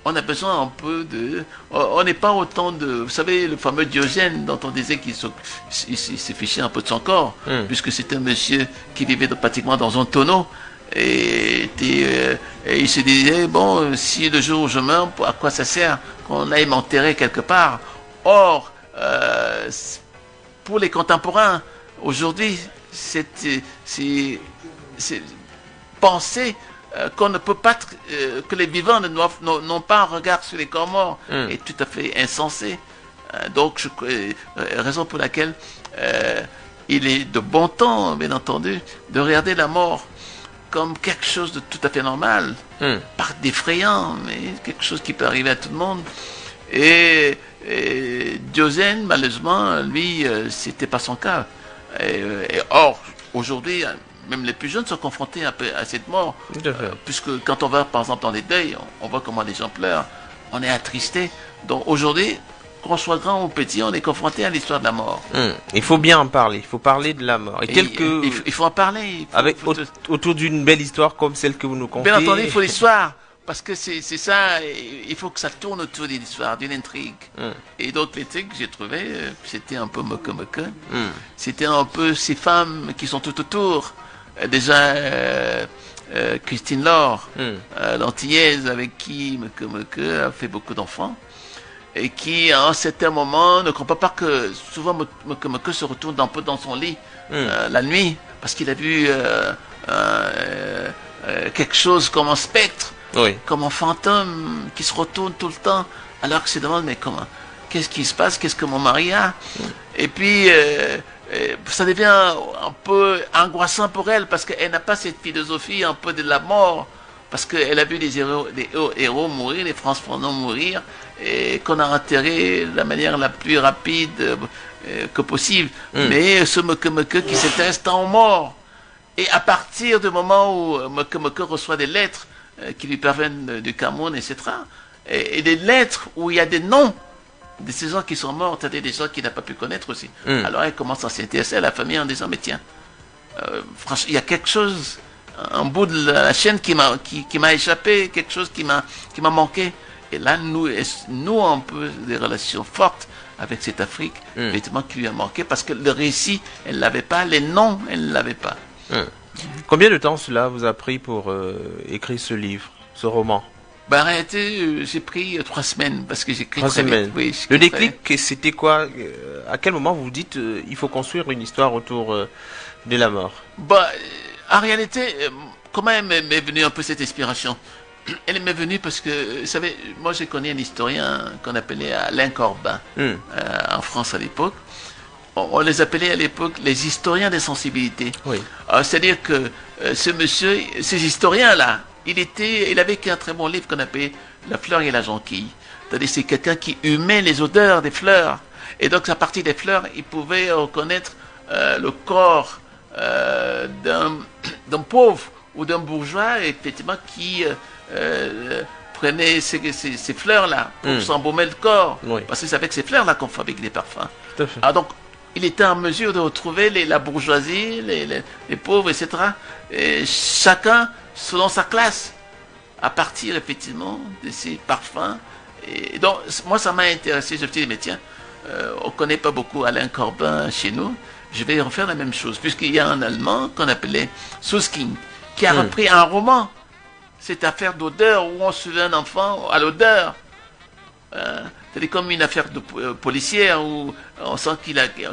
on a besoin un peu de... On n'est pas autant de... Vous savez, le fameux Diogène dont on disait qu'il s'est fiché un peu de son corps, puisque c'était un monsieur qui vivait pratiquement dans un tonneau, et il se disait, bon, si le jour où je meurs, à quoi ça sert qu'on aille m'enterrer quelque part? Or, pour les contemporains, aujourd'hui, c'est penser qu'on ne peut pas, que les vivants n'ont pas un regard sur les corps morts est tout à fait insensé. Donc, raison pour laquelle il est de bon ton, bien entendu, de regarder la mort comme quelque chose de tout à fait normal, pas d'effrayant, mais quelque chose qui peut arriver à tout le monde. Et Diogène, malheureusement, lui, c'était pas son cas. Or, aujourd'hui, même les plus jeunes sont confrontés un peu à cette mort. Puisque quand on va, par exemple, dans les deuils, on voit comment les gens pleurent. On est attristé. Donc aujourd'hui, qu'on soit grand ou petit, on est confronté à l'histoire de la mort. Il faut bien en parler. Il faut parler de la mort. Il faut en parler. Autour d'une belle histoire comme celle que vous nous contez. Bien entendu, il faut l'histoire. Parce que c'est ça, il faut que ça tourne autour d'une histoire, d'une intrigue. Et donc l'intrigue que j'ai trouvé, c'était un peu moque-moque. C'était un peu ces femmes qui sont tout autour. Déjà, Christine Laure, l'antillaise, avec qui moque a fait beaucoup d'enfants. Et qui, à un certain moment, ne comprend pas que souvent moque se retourne un peu dans son lit la nuit. Parce qu'il a vu quelque chose comme un spectre, Oui. comme un fantôme qui se retourne tout le temps, alors que se demande mais comment, qu'est-ce qui se passe, qu'est-ce que mon mari a? Et puis ça devient un peu angoissant pour elle parce qu'elle n'a pas cette philosophie un peu de la mort, parce qu'elle a vu des héros mourir, les Frantz Fanon mourir, et qu'on a enterré de la manière la plus rapide que possible. Mais ce Moke qui s'intéresse tant aux morts. Et à partir du moment où Moke reçoit des lettres qui lui parviennent du Cameroun, etc., et des lettres où il y a des noms de ces gens qui sont morts, c'est-à-dire des gens qu'il n'a pas pu connaître aussi. Alors elle commence à s'intéresser à la famille en disant, mais tiens, franchement, il y a quelque chose, un bout de la chaîne qui m'a échappé, quelque chose qui m'a manqué. Et là, nous un peu des relations fortes avec cette Afrique, effectivement, qui lui a manqué, parce que le récit, elle ne l'avait pas, les noms, elle ne l'avait pas. Combien de temps cela vous a pris pour écrire ce livre, ce roman? En réalité, j'ai pris 3 semaines, parce que j'écris 3 très semaines. vite. Oui, Le déclic, c'était quoi? À quel moment vous vous dites il faut construire une histoire autour de la mort? En réalité, comment m'est venue un peu cette inspiration? Elle m'est venue parce que, vous savez, moi j'ai connu un historien qu'on appelait Alain Corbin, en France à l'époque. On les appelait à l'époque les historiens des sensibilités. Oui. C'est-à-dire que ces historiens-là, il avait écrit un très bon livre qu'on appelait La fleur et la jonquille. C'est-à-dire c'est quelqu'un qui humait les odeurs des fleurs. Et donc à partir des fleurs, il pouvait reconnaître le corps d'un pauvre ou d'un bourgeois, effectivement, qui prenait ces fleurs-là pour s'embaumer le corps. Oui. Parce que c'est avec ces fleurs-là qu'on fabrique des parfums. Tout à fait. Alors donc, il était en mesure de retrouver la bourgeoisie, les pauvres, etc. Et chacun selon sa classe, à partir effectivement de ces parfums. Et donc, moi, ça m'a intéressé. Je me suis dit, mais tiens, on ne connaît pas beaucoup Alain Corbin chez nous. Je vais refaire la même chose, puisqu'il y a un Allemand qu'on appelait Susskind, qui a repris un roman, cette affaire d'odeur, où on suivait un enfant à l'odeur. C'est comme une affaire policière où on sent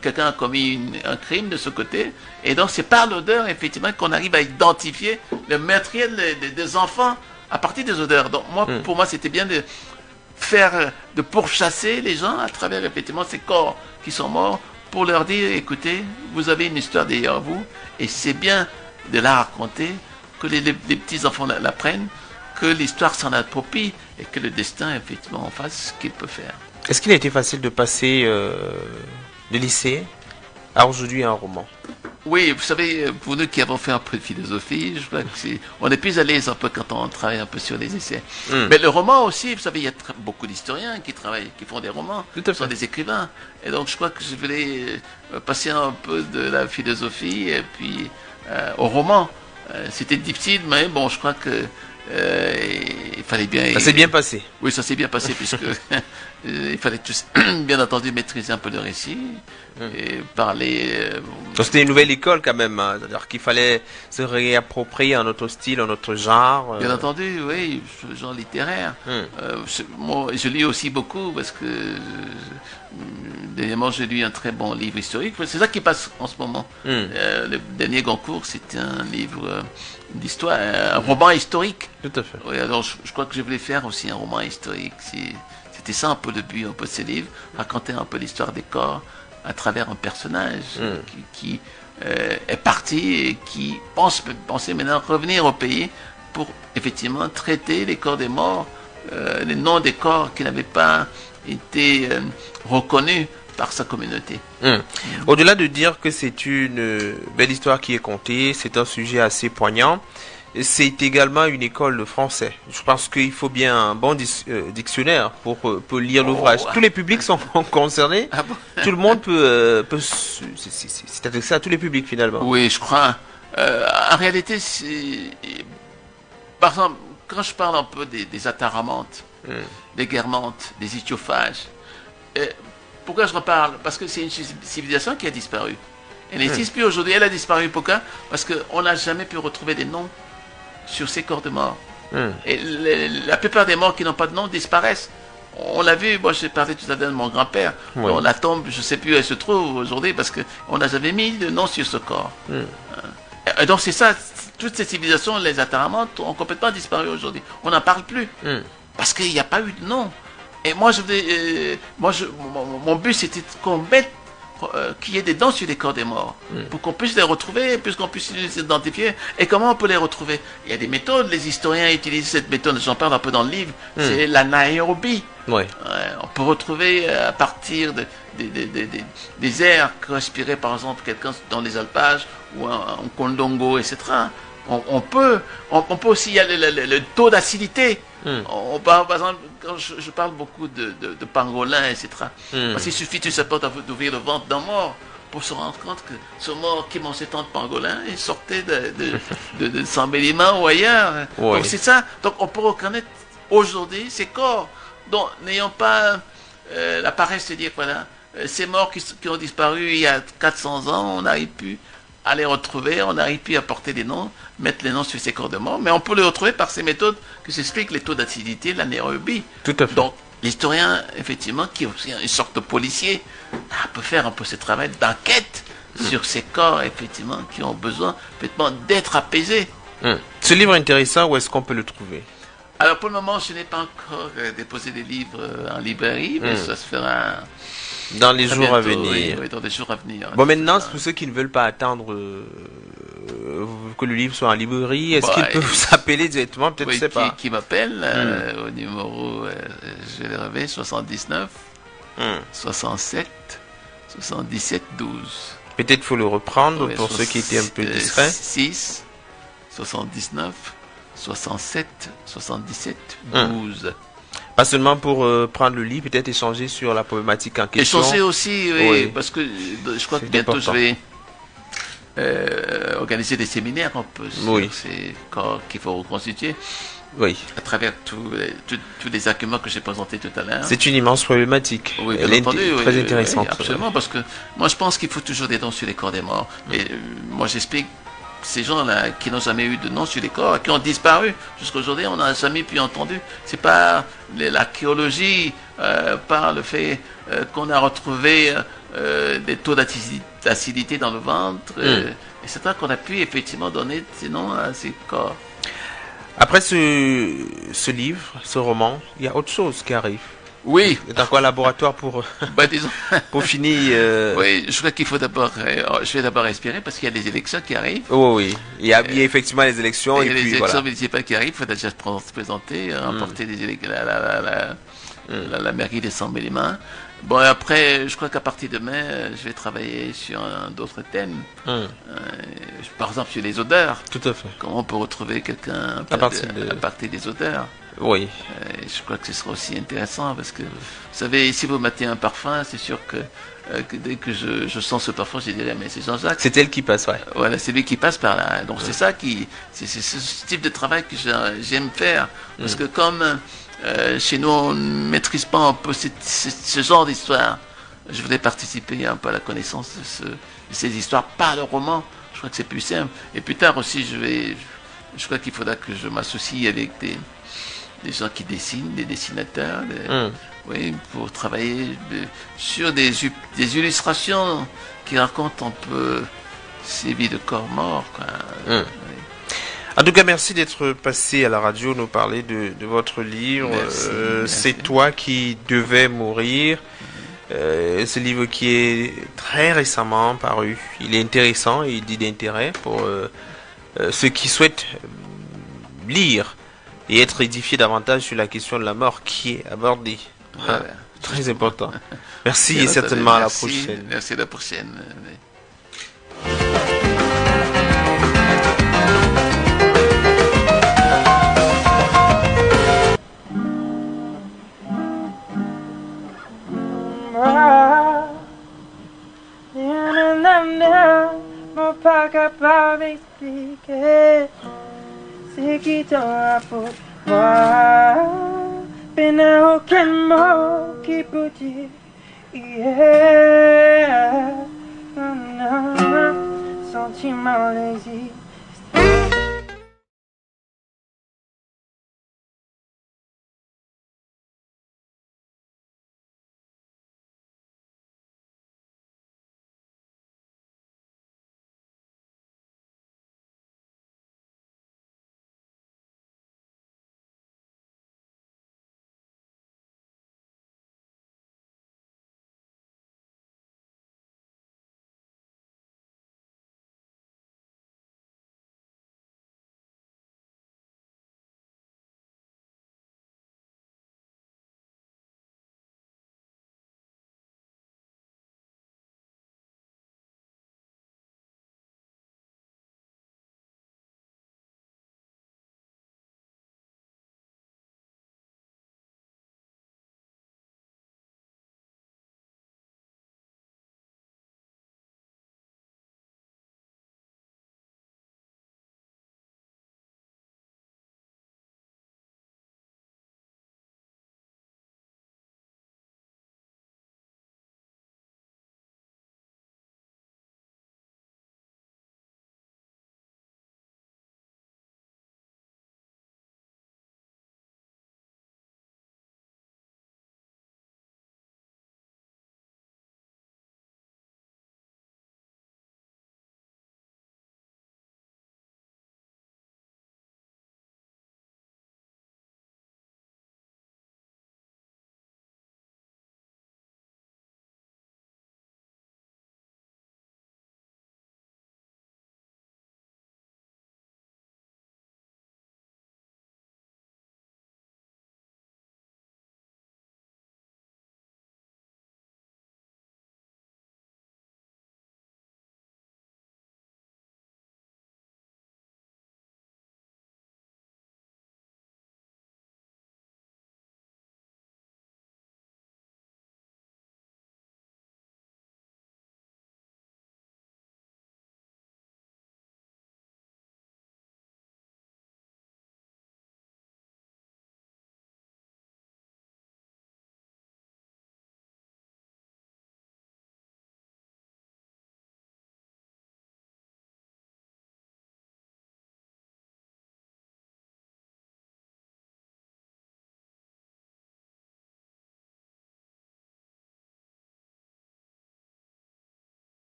quelqu'un a commis un crime de ce côté. Et donc c'est par l'odeur, effectivement, qu'on arrive à identifier le meurtrier des enfants à partir des odeurs. Donc moi, pour moi, c'était bien de pourchasser les gens à travers, effectivement, ces corps qui sont morts, pour leur dire, écoutez, vous avez une histoire derrière vous, et c'est bien de la raconter, que les petits-enfants la prennent, que l'histoire s'en approprie, et que le destin, effectivement, en fasse ce qu'il peut faire. Est-ce qu'il a été facile de passer de lycée à aujourd'hui un roman? Oui, vous savez, pour nous qui avons fait un peu de philosophie, je crois que on est plus à l'aise un peu quand on travaille un peu sur les essais. Mais le roman aussi, vous savez, il y a beaucoup d'historiens qui font des romans, qui sont des écrivains. Et donc, je crois que je voulais passer un peu de la philosophie et puis au roman. C'était difficile, mais bon, je crois que il fallait bien... Ça s'est bien passé. Oui, ça s'est bien passé, puisque il fallait bien entendu maîtriser un peu le récit et parler... Donc c'était une nouvelle école quand même, hein. C'est-à-dire qu'il fallait se réapproprier un autre style, un autre genre. Bien entendu, oui, genre littéraire. Moi, je lis aussi beaucoup, parce que dernièrement j'ai lu un très bon livre historique. C'est ça qui passe en ce moment. Le dernier Goncourt, c'était un livre... d'histoire, un roman historique. Tout à fait. Oui, alors je crois que je voulais faire aussi un roman historique. C'était ça un peu le but, un peu de ces livres, raconter un peu l'histoire des corps à travers un personnage qui est parti et qui pensait maintenant revenir au pays pour effectivement traiter les corps des morts, les noms des corps qui n'avaient pas été reconnus par sa communauté. Au-delà de dire que c'est une belle histoire qui est contée, c'est un sujet assez poignant, c'est également une école de français. Je pense qu'il faut bien un bon dictionnaire pour lire l'ouvrage. Tous les publics sont concernés. Ah bon? Tout le monde peut c'est adressé à tous les publics finalement. Oui, je crois. En réalité, par exemple, quand je parle un peu des ataramantes, des guermantes, des ichthyophage, pourquoi je reparle? Parce que c'est une civilisation qui a disparu. Elle n'existe plus aujourd'hui. Elle a disparu. Pourquoi? Parce qu'on n'a jamais pu retrouver des noms sur ces corps de morts. Et la plupart des morts qui n'ont pas de nom disparaissent. On l'a vu, moi j'ai parlé tout à l'heure de mon grand-père. Bon, la tombe, je ne sais plus où elle se trouve aujourd'hui parce qu'on n'a jamais mis de nom sur ce corps. Et donc c'est ça, toutes ces civilisations, les Ataramantes, ont complètement disparu aujourd'hui. On n'en parle plus. Parce qu'il n'y a pas eu de nom. Et moi, mon but, c'était qu'on mette qu'il y ait des dents sur les corps des morts, pour qu'on puisse les retrouver, puisqu'on puisse les identifier. Et comment on peut les retrouver? Il y a des méthodes, les historiens utilisent cette méthode, j'en parle un peu dans le livre, c'est la naérobie. On peut retrouver à partir des airs que respirait par exemple quelqu'un dans les alpages, ou un condongo, etc. On peut aussi, il y a le taux d'acidité. On parle, par exemple, quand je parle beaucoup de pangolin, etc. Parce qu'il suffit tout simplement d'ouvrir le ventre d'un mort pour se rendre compte que ce mort qui mangeait tant de pangolins, il sortait de Saint-Bélimin ou ailleurs. Donc c'est ça. Donc on peut reconnaître aujourd'hui ces corps. Donc n'ayons pas la paresse de dire, voilà, ces morts qui ont disparu il y a 400 ans, on n'arrive plus à les retrouver, on n'arrive plus à porter des noms, mettre les noms sur ces corps de mort, mais on peut les retrouver par ces méthodes que s'expliquent les taux d'acidité, l'anérobi. Tout à fait. Donc, l'historien, effectivement, qui est aussi une sorte de policier, peut faire un peu ce travail d'enquête sur ces corps, effectivement, qui ont besoin, effectivement, d'être apaisés. Ce livre est intéressant, où est-ce qu'on peut le trouver? Alors, pour le moment, je n'ai pas encore déposé des livres en librairie, mais ça se fera... Dans les jours à venir. Oui, dans les jours à venir. Bon, maintenant, pour ceux qui ne veulent pas attendre que le livre soit en librairie, est-ce qu'ils peuvent vous appeler directement? Peut-être, je sais pas. Qui m'appelle au numéro, je vais le réveiller, 79 67 77 12. Peut-être faut le reprendre pour ceux qui étaient un peu discrets. 6 79 67 77 12. Pas seulement pour prendre le livre, peut-être échanger sur la problématique en question. Échanger aussi, oui, parce que je crois que bientôt je vais organiser des séminaires un peu sur ces corps qu'il faut reconstituer. Oui. À travers tous les arguments que j'ai présentés tout à l'heure. C'est une immense problématique. Oui, bien entendu. Très intéressante. Oui, absolument, parce que moi je pense qu'il faut toujours des dons sur les corps des morts. Et moi j'explique. Ces gens-là qui n'ont jamais eu de nom sur les corps, qui ont disparu jusqu'à aujourd'hui, on n'a jamais pu entendu. C'est par l'archéologie, par le fait qu'on a retrouvé des taux d'acidité dans le ventre, etc., qu'on a pu effectivement donner ces noms à ces corps. Après ce livre, ce roman, il y a autre chose qui arrive. Oui. Dans quoi laboratoire pour disons, pour finir Oui, je crois qu'il faut d'abord je vais d'abord respirer parce qu'il y a des élections qui arrivent. Oui. Il y a effectivement les élections et puis les élections voilà. municipales qui arrivent, il faut déjà se présenter, remporter la mairie des Saint-Bélimin. Bon, et après, je crois qu'à partir de mai, je vais travailler sur d'autres thèmes. Par exemple, sur les odeurs. Tout à fait. Comment on peut retrouver quelqu'un à partir des odeurs. Oui. Je crois que ce sera aussi intéressant parce que, vous savez, si vous mettez un parfum, c'est sûr que dès que je sens ce parfum, je dirais, mais c'est Jean-Jacques. C'est elle qui passe, ouais. Voilà, c'est lui qui passe par là. Donc c'est ça c'est ce type de travail que j'aime faire. Parce que comme chez nous, on ne maîtrise pas un peu ce genre d'histoire, je voulais participer un peu à la connaissance de ces histoires par le roman. Je crois que c'est plus simple. Et plus tard aussi, je crois qu'il faudra que je m'associe avec des gens qui dessinent, des dessinateurs, oui, pour travailler sur des illustrations qui racontent un peu ces vies de corps morts. Oui. En tout cas, merci d'être passé à la radio nous parler de votre livre. C'est toi qui devais mourir. Ce livre qui est très récemment paru. Il est intéressant et il dit d'intérêt pour ceux qui souhaitent lire et être édifié davantage sur la question de la mort qui est abordée. Très important. Merci et certainement à la prochaine. Merci, à la prochaine. Mon pas capable d'expliquer ce qui t'aura pour moi. Mais n'a aucun mot qui peut dire yeah. Sentiment léger.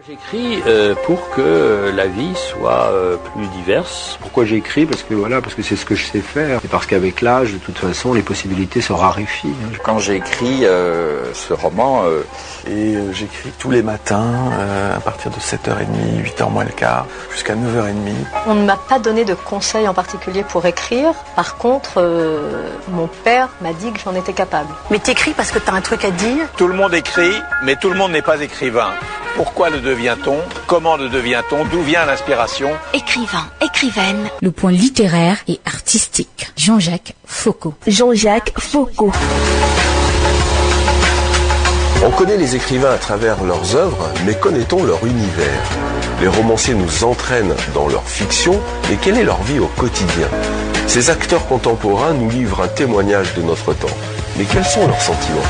J'écris pour que la vie soit plus diverse. Pourquoi j'écris? Parce que c'est ce que je sais faire. Et parce qu'avec l'âge, de toute façon, les possibilités se raréfient. Quand j'ai écrit ce roman... j'écris tous les matins à partir de 7h30, 8h moins le quart, jusqu'à 9h30. On ne m'a pas donné de conseils en particulier pour écrire. Par contre, mon père m'a dit que j'en étais capable. Mais t'écris parce que t'as un truc à dire? Tout le monde écrit, mais tout le monde n'est pas écrivain. Pourquoi le devient-on? Comment le devient-on? D'où vient l'inspiration? Écrivain, écrivaine. Le point littéraire et artistique. Jean-Jacques Foucault. Jean-Jacques Foucault. On connaît les écrivains à travers leurs œuvres, mais connaît-on leur univers? Les romanciers nous entraînent dans leur fiction, mais quelle est leur vie au quotidien? Ces acteurs contemporains nous livrent un témoignage de notre temps. Mais quels sont leurs sentiments?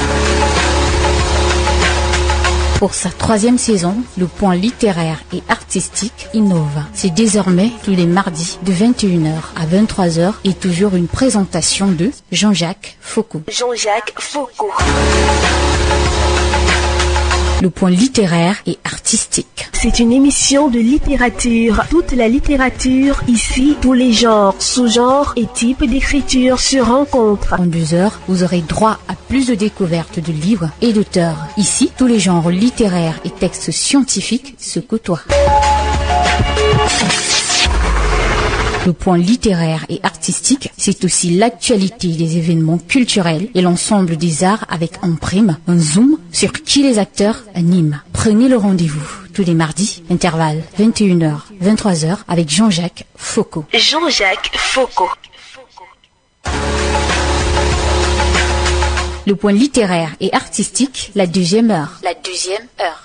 Pour sa 3e saison, le point littéraire et artistique innove. C'est désormais tous les mardis de 21h à 23h et toujours une présentation de Jean-Jacques Foucault. Jean-Jacques Foucault. Le point littéraire et artistique. C'est une émission de littérature. Toute la littérature, ici, tous les genres, sous-genres et types d'écriture se rencontrent. En 2 heures, vous aurez droit à plus de découvertes de livres et d'auteurs. Ici, tous les genres littéraires et textes scientifiques se côtoient. Le point littéraire et artistique, c'est aussi l'actualité des événements culturels et l'ensemble des arts avec en prime un zoom sur qui les acteurs animent. Prenez le rendez-vous tous les mardis, intervalle 21h, 23h avec Jean-Jacques Foucault. Jean-Jacques Foucault. Le point littéraire et artistique, la 2e heure. La 2e heure.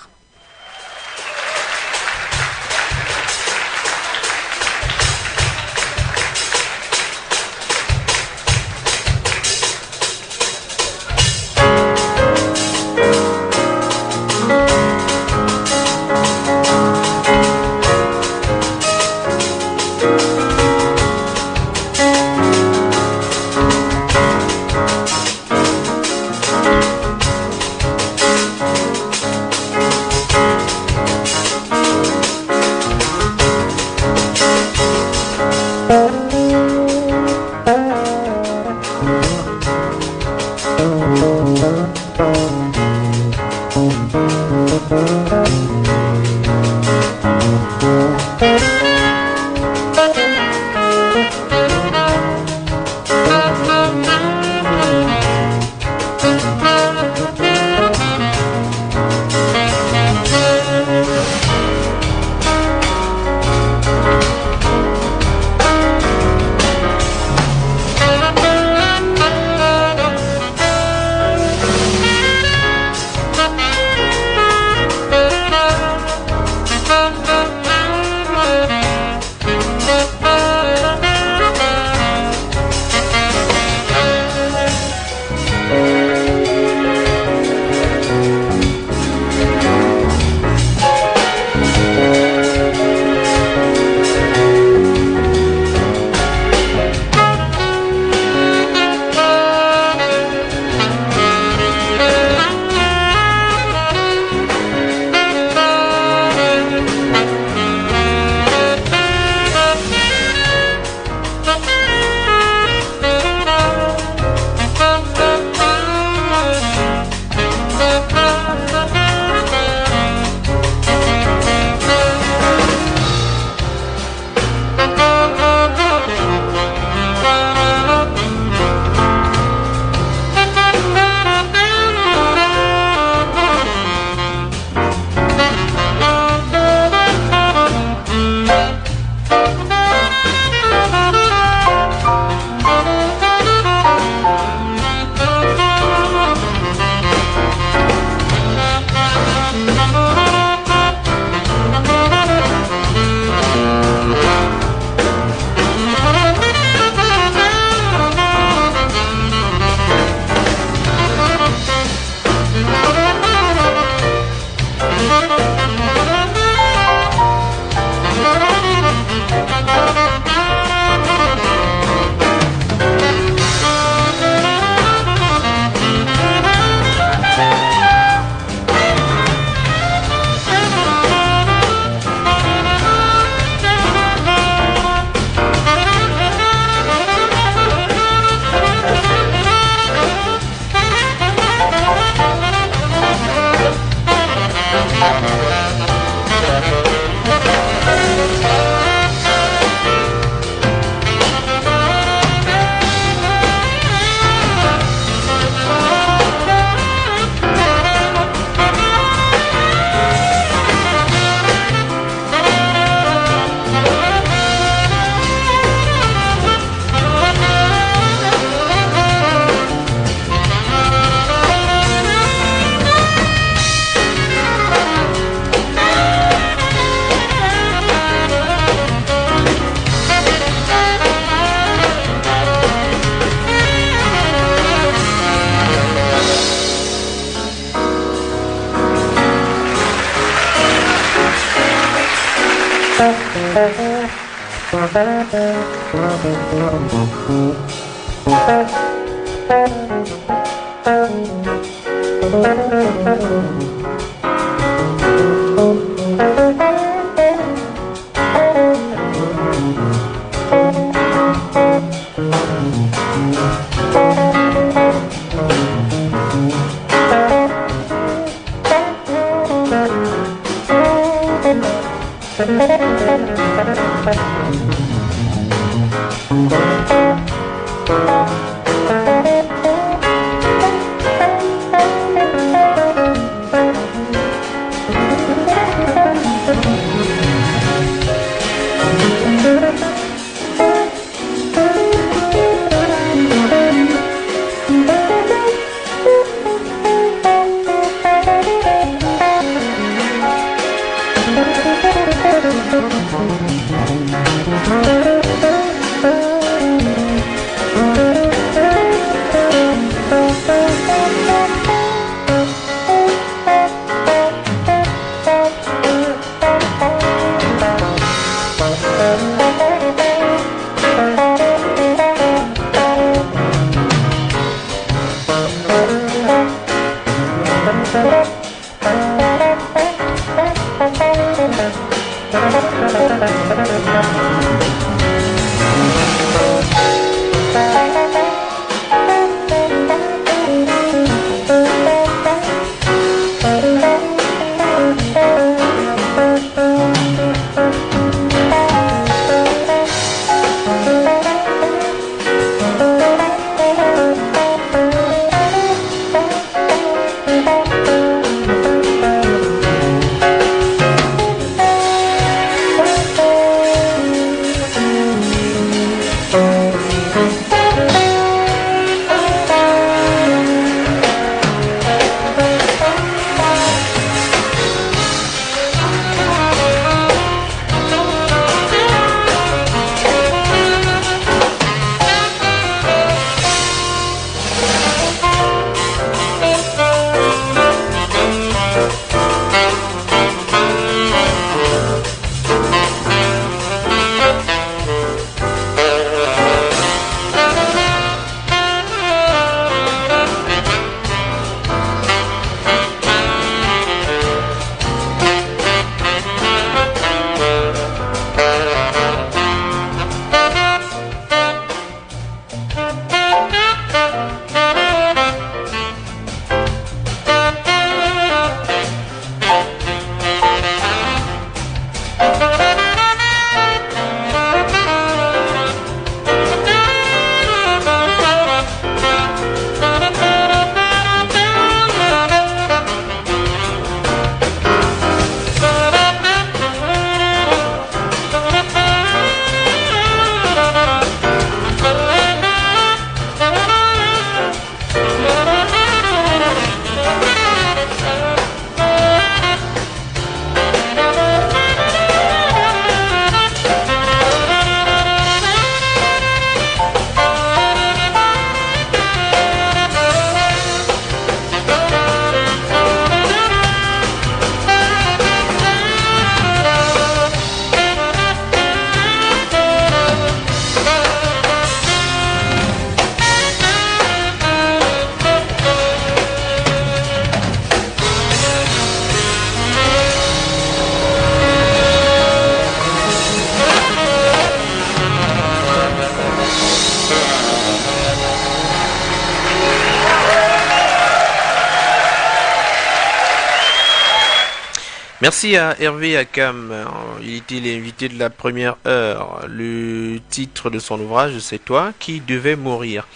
Merci à Hervé Akam, il était l'invité de la première heure. Le titre de son ouvrage, c'est Toi qui devais mourir.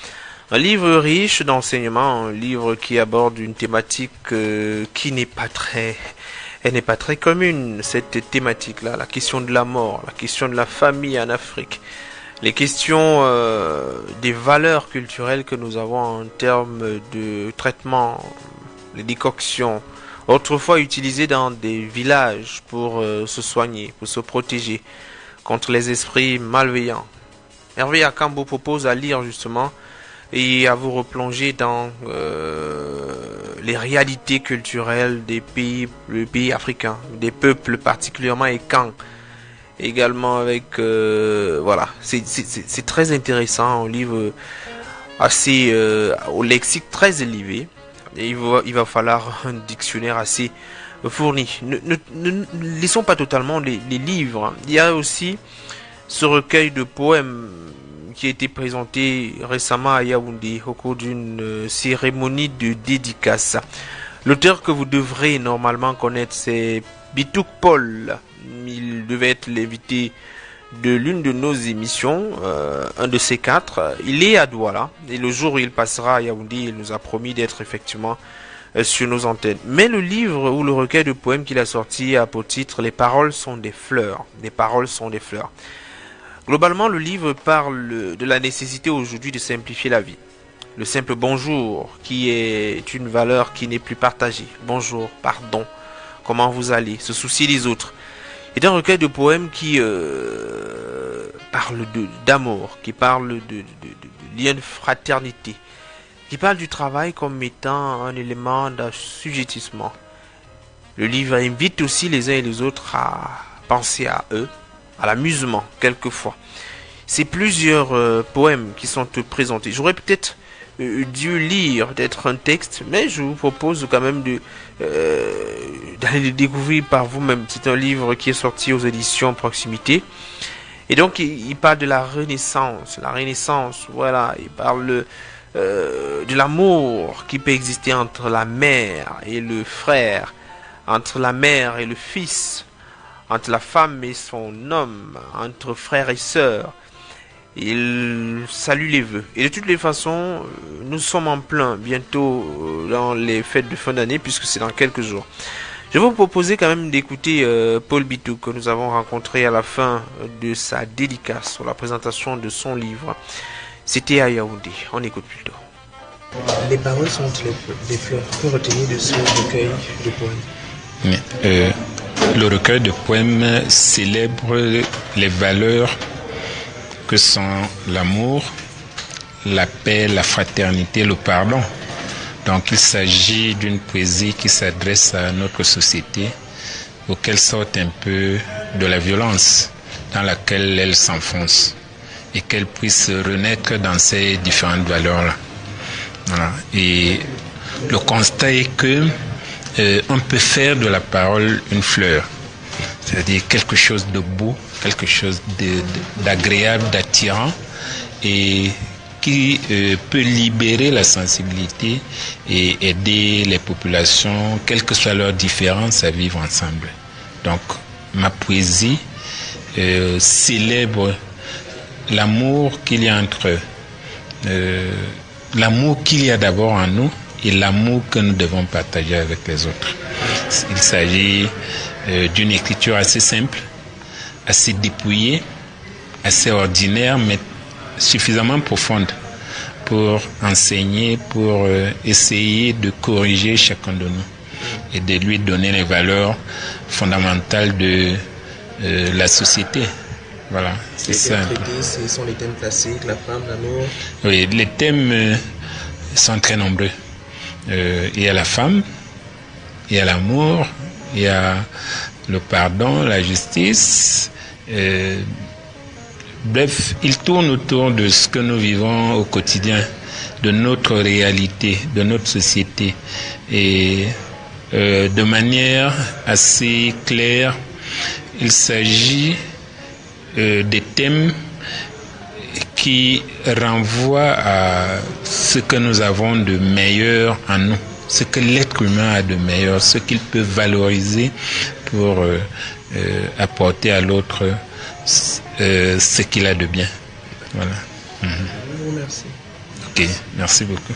Un livre riche d'enseignements, un livre qui aborde une thématique qui n'est pas très commune, cette thématique-là, la question de la mort, la question de la famille en Afrique, les questions des valeurs culturelles que nous avons en termes de traitement, les décoctions, autrefois utilisées dans des villages pour se soigner, pour se protéger contre les esprits malveillants. Hervé Akambo propose à lire justement et à vous replonger dans les réalités culturelles des pays, le pays africain, des peuples particulièrement écans également avec voilà, c'est très intéressant, un livre assez au lexique très élevé, et il va falloir un dictionnaire assez fourni. Ne laissons pas totalement les livres. Il y a aussi ce recueil de poèmes qui a été présenté récemment à Yaoundé au cours d'une cérémonie de dédicace. L'auteur que vous devrez normalement connaître, c'est Bitouk Paul. Il devait être l'invité de l'une de nos émissions, un de ces quatre. Il est à Douala, et le jour où il passera à Yaoundé, il nous a promis d'être effectivement sur nos antennes. Mais le livre ou le recueil de poèmes qu'il a sorti a pour titre Les paroles sont des fleurs. Les paroles sont des fleurs. Globalement, le livre parle de la nécessité aujourd'hui de simplifier la vie. Le simple bonjour, qui est une valeur qui n'est plus partagée. Bonjour, pardon, comment vous allez, se soucier des autres. C'est un recueil de poèmes qui parle d'amour, qui parle de lien de fraternité, qui parle du travail comme étant un élément d'assujettissement. Le livre invite aussi les uns et les autres à penser à eux, à l'amusement, quelquefois. C'est plusieurs poèmes qui sont présentés. J'aurais peut-être dû lire peut-être un texte, mais je vous propose quand même d'aller le découvrir par vous-même. C'est un livre qui est sorti aux éditions Proximité. Et donc, il parle de la Renaissance. La Renaissance, voilà. Il parle de l'amour qui peut exister entre la mère et le frère, entre la mère et le fils, entre la femme et son homme, entre frères et sœurs. Il salue les vœux. Et de toutes les façons, nous sommes en plein bientôt dans les fêtes de fin d'année, puisque c'est dans quelques jours. Je vais vous proposer quand même d'écouter Paul Bitouk, que nous avons rencontré à la fin de sa dédicace sur la présentation de son livre. C'était à Yaoundé. On écoute plutôt. Les paroles sont des fleurs. Que retenir de ce recueil de poèmes? Le recueil de poèmes célèbre les valeurs que sont l'amour, la paix, la fraternité, le pardon. Donc il s'agit d'une poésie qui s'adresse à notre société pour qu'elle sorte un peu de la violence dans laquelle elle s'enfonce et qu'elle puisse renaître dans ces différentes valeurs-là. Voilà. Et le constat est que on peut faire de la parole une fleur, c'est-à-dire quelque chose de beau, quelque chose d'agréable, d'attirant, et qui peut libérer la sensibilité et aider les populations, quelles que soient leurs différences, à vivre ensemble. Donc, ma poésie célèbre l'amour qu'il y a entre eux, l'amour qu'il y a d'abord en nous, et l'amour que nous devons partager avec les autres. Il s'agit d'une écriture assez simple, assez dépouillée, assez ordinaire, mais suffisamment profonde pour enseigner, pour essayer de corriger chacun de nous et de lui donner les valeurs fondamentales de la société. Voilà, c'est ça. Ce sont les thèmes classiques, la femme, l'amour. Oui, les thèmes sont très nombreux. Il y a la femme, il y a l'amour, il y a le pardon, la justice. Bref, il tourne autour de ce que nous vivons au quotidien, de notre réalité, de notre société. Et de manière assez claire, il s'agit des thèmes qui renvoient à ce que nous avons de meilleur en nous, ce que l'être humain a de meilleur, ce qu'il peut valoriser pour apporter à l'autre ce qu'il a de bien. Voilà. Merci. Ok, merci beaucoup.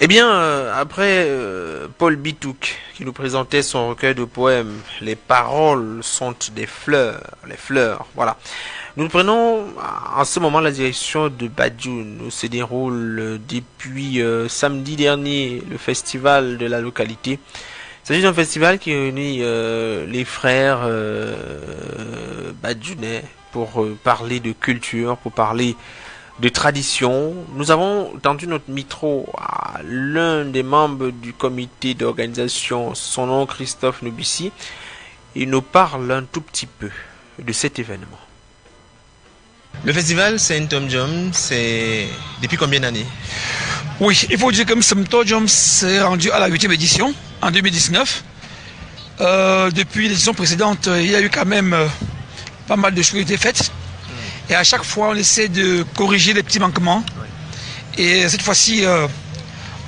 Eh bien, après Paul Bitouk, qui nous présentait son recueil de poèmes, les paroles sont des fleurs, les fleurs, voilà. Nous prenons en ce moment la direction de Badjoun, où se déroule depuis samedi dernier le festival de la localité. Il s'agit d'un festival qui réunit les frères badjounais pour parler de culture, pour parler de tradition. Nous avons tendu notre micro à l'un des membres du comité d'organisation, son nom Christophe Nubissi. Il nous parle un tout petit peu de cet événement. Le festival Saint-Tom-Jom, c'est depuis combien d'années? Oui, il faut dire que Saint-Tom-Jom s'est rendu à la 8e édition en 2019. Depuis l'édition précédente, il y a eu quand même pas mal de choses qui ont été faites. Et à chaque fois, on essaie de corriger les petits manquements. Et cette fois-ci,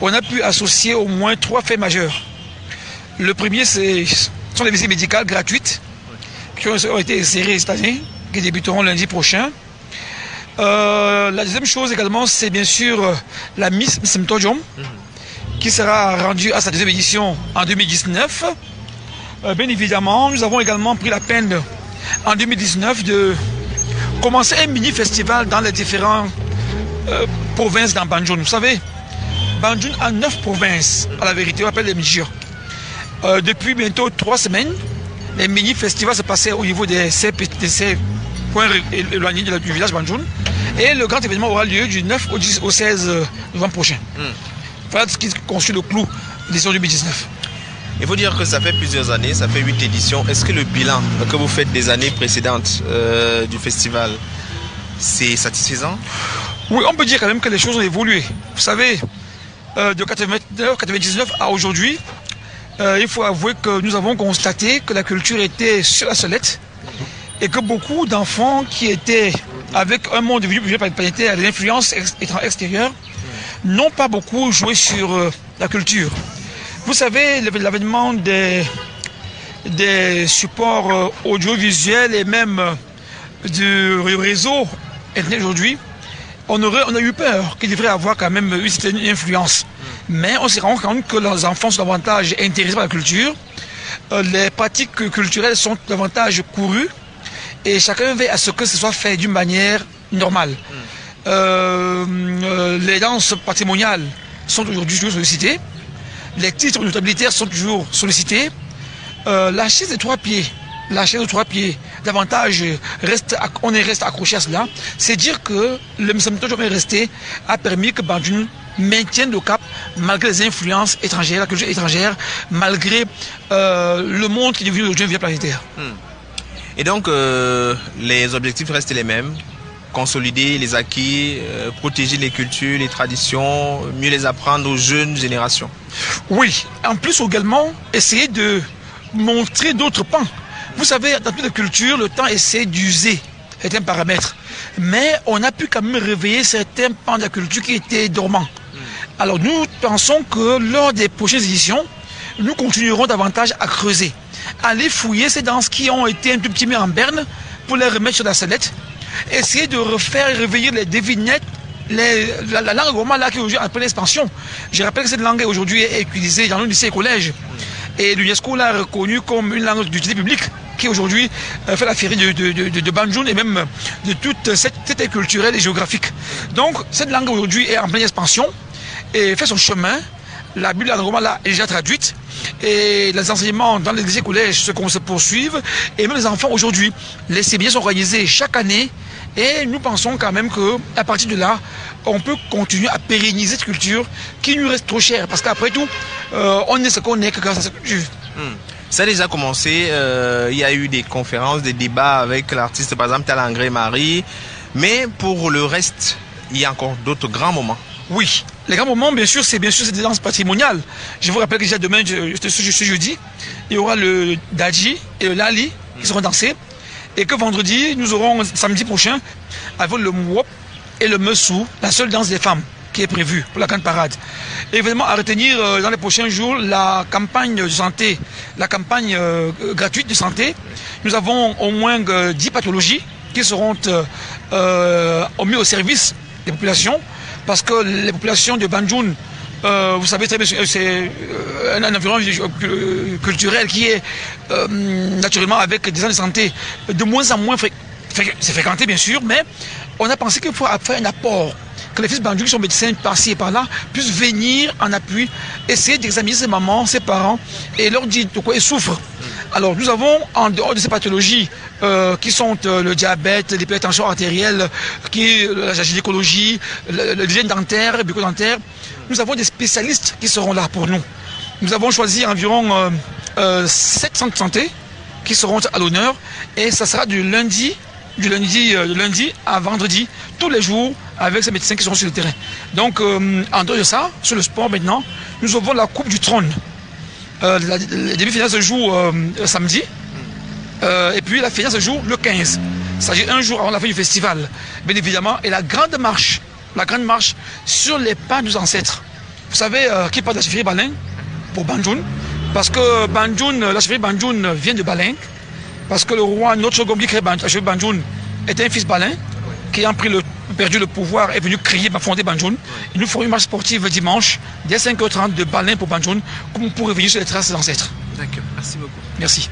on a pu associer au moins 3 faits majeurs. Le premier, sont les visites médicales gratuites qui ont été insérées cette année, qui débuteront lundi prochain. La deuxième chose également, c'est bien sûr la Miss Saint-Tom-Jom, qui sera rendue à sa 2e édition en 2019. Bien évidemment, nous avons également pris la peine en 2019 de commencer un mini-festival dans les différentes provinces dans Banjoun. Vous savez, Banjoun a 9 provinces, à la vérité, on appelle les Mijir. Depuis bientôt 3 semaines, les mini-festivals se passaient au niveau de ces points éloignés du village Banjoun. Et le grand événement aura lieu du 9 au 16 novembre prochain. Voilà ce qui constitue le clou de l'édition 2019. Il faut dire que ça fait plusieurs années, ça fait 8 éditions. Est-ce que le bilan que vous faites des années précédentes du festival, c'est satisfaisant? Oui, on peut dire quand même que les choses ont évolué. Vous savez, de 99 à aujourd'hui, il faut avouer que nous avons constaté que la culture était sur la sellette et que beaucoup d'enfants qui étaient avec un monde développé planétaire et des influences extérieures n'ont pas beaucoup joué sur la culture. Vous savez, l'avènement des supports audiovisuels et même du réseau Internet aujourd'hui, on a eu peur qu'il devrait avoir quand même eu cette influence. Mais on s'est rendu compte que les enfants sont davantage intéressés par la culture, les pratiques culturelles sont davantage courues et chacun veut à ce que ce soit fait d'une manière normale. Les danses patrimoniales sont aujourd'hui toujours sollicitées. Les titres notabilitaires sont toujours sollicités. La chaise de 3 pieds, davantage on reste accroché à cela. C'est dire que le Saint-Tom-Jom est resté, a permis que Banjoun maintienne le cap malgré les influences étrangères, la culture étrangère, malgré le monde qui est devenu aujourd'hui un village planétaire. Et donc, les objectifs restent les mêmes. Consolider les acquis, protéger les cultures, les traditions, mieux les apprendre aux jeunes générations. Oui, en plus également, essayer de montrer d'autres pans. Vous savez, dans toute la culture, le temps essaie d'user certains paramètres. Mais on a pu quand même réveiller certains pans de la culture qui étaient dormants. Alors nous pensons que lors des prochaines éditions, nous continuerons davantage à creuser, à aller fouiller ces danses qui ont été un tout petit peu en berne pour les remettre sur la sellette. Essayer de refaire réveiller les devinettes, la langue romaine là qui est aujourd'hui en pleine expansion. Je rappelle que cette langue aujourd'hui est utilisée dans nos lycées et collèges. Et l'UNESCO l'a reconnu comme une langue d'utilité publique qui aujourd'hui fait la féerie de Banjoun et même de toute cette culturelle et géographique. Donc cette langue aujourd'hui est en pleine expansion et fait son chemin. La Bible là est déjà traduite et les enseignements dans les lycées et collèges se poursuivent et même les enfants aujourd'hui, les séminaires sont organisés chaque année et nous pensons quand même qu'à partir de là, on peut continuer à pérenniser cette culture qui nous reste trop chère parce qu'après tout, on est ce qu'on est que grâce à cette culture. Ça a déjà commencé, il y a eu des conférences, des débats avec l'artiste par exemple Talangré Marie, mais pour le reste, il y a encore d'autres grands moments. Oui, les grands moments, bien sûr, c'est des danses patrimoniales. Je vous rappelle que déjà demain, ce jeudi, il y aura le Daji et le Lali qui seront dansés. Et que vendredi, nous aurons, samedi prochain, avec le Mwop et le Messou, la seule danse des femmes qui est prévue pour la grande parade. Et évidemment, à retenir dans les prochains jours, la campagne de santé, la campagne gratuite de santé. Nous avons au moins 10 pathologies qui seront mis au service des populations. Parce que les populations de Banjoun, vous savez très bien, c'est un environnement culturel qui est naturellement avec des gens de santé de moins en moins c'est fréquenté bien sûr, mais on a pensé qu'il faut faire un apport, que les fils Banjoun qui sont médecins par-ci et par-là puissent venir en appui, essayer d'examiner ses mamans, ses parents et leur dire de quoi ils souffrent. Alors nous avons, en dehors de ces pathologies qui sont le diabète, l'hypertension artérielle, la gynécologie, l'hygiène dentaire, le bucco-dentaire, nous avons des spécialistes qui seront là pour nous. Nous avons choisi environ 7 centres de santé qui seront à l'honneur et ça sera du lundi à vendredi, tous les jours, avec ces médecins qui seront sur le terrain. Donc, en dehors de ça, sur le sport maintenant, nous avons la Coupe du Trône. Les demi-finales se jouent samedi, et puis la finale se joue le 15. Il s'agit un jour avant la fin du festival, bien évidemment, et la grande marche sur les pas de nos ancêtres. Vous savez qui parle de la chefferie Balin pour Banjoun, parce que la chefferie Banjoun vient de Balin, parce que le roi, notre Gombi qui crée la chefferie Banjoun, était un fils Balin, qui ayant perdu le pouvoir est venu fonder Banjoun. Et nous ferons une marche sportive dimanche, dès 5h30 de Balin pour Banjoun, pour revenir sur les traces des ancêtres. D'accord, merci beaucoup. Merci.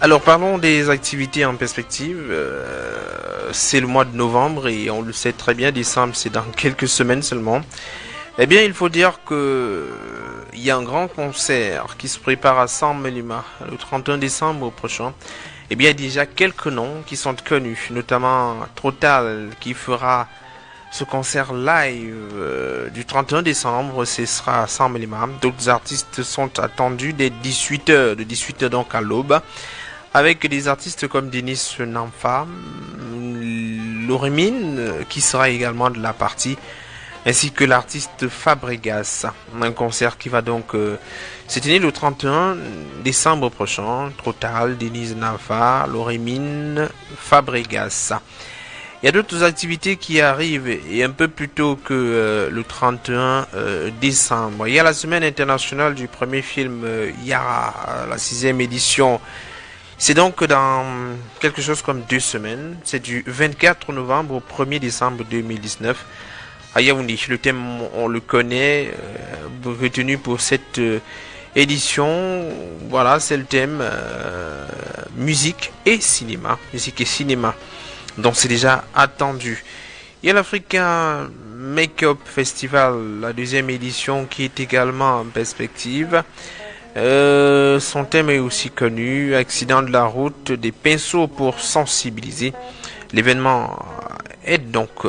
Alors parlons des activités en perspective. C'est le mois de novembre et on le sait très bien, décembre c'est dans quelques semaines seulement. Eh bien, il faut dire que il y a un grand concert qui se prépare à San Melima le 31 décembre prochain. Eh bien, il y a déjà quelques noms qui sont connus, notamment Trotal qui fera ce concert live du 31 décembre. Ce sera à San Melima. D'autres artistes sont attendus dès 18h, de 18h donc à l'aube, avec des artistes comme Denis Namfa, Lorémine qui sera également de la partie, ainsi que l'artiste Fabregas. Un concert qui va donc se tenir le 31 décembre prochain. Trotal, Denise Nafa, Lorémine, Fabregas. Il y a d'autres activités qui arrivent et un peu plus tôt que le 31 décembre. Il y a la semaine internationale du premier film Yara, la 6e édition. C'est donc dans quelque chose comme 2 semaines. C'est du 24 novembre au 1er décembre 2019. À Yaoundé, le thème, on le connaît, retenu pour cette édition. Voilà, c'est le thème musique et cinéma. Musique et cinéma. Donc c'est déjà attendu. Il y a l'Africa Make-up Festival, la 2e édition qui est également en perspective. Son thème est aussi connu, accident de la route, des pinceaux pour sensibiliser. L'événement est donc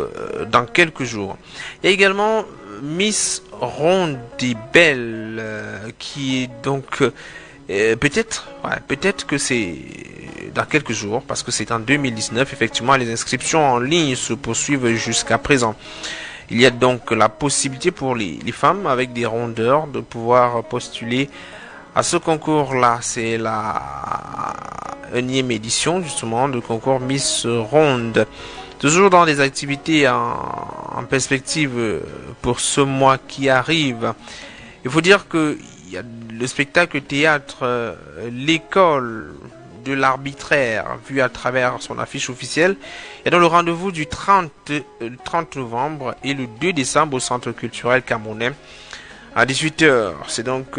dans quelques jours. Il y a également Miss Rondibelle qui est donc peut-être que c'est dans quelques jours parce que c'est en 2019. Effectivement, les inscriptions en ligne se poursuivent jusqu'à présent. Il y a donc la possibilité pour les femmes avec des rondeurs de pouvoir postuler à ce concours-là. C'est la 1e édition justement du concours Miss Ronde. Toujours dans des activités en perspective pour ce mois qui arrive. Il faut dire que il y a le spectacle théâtre L'école de l'arbitraire vu à travers son affiche officielle. Il y a dans le rendez-vous du 30 novembre et le 2 décembre au Centre culturel camerounais à 18h. C'est donc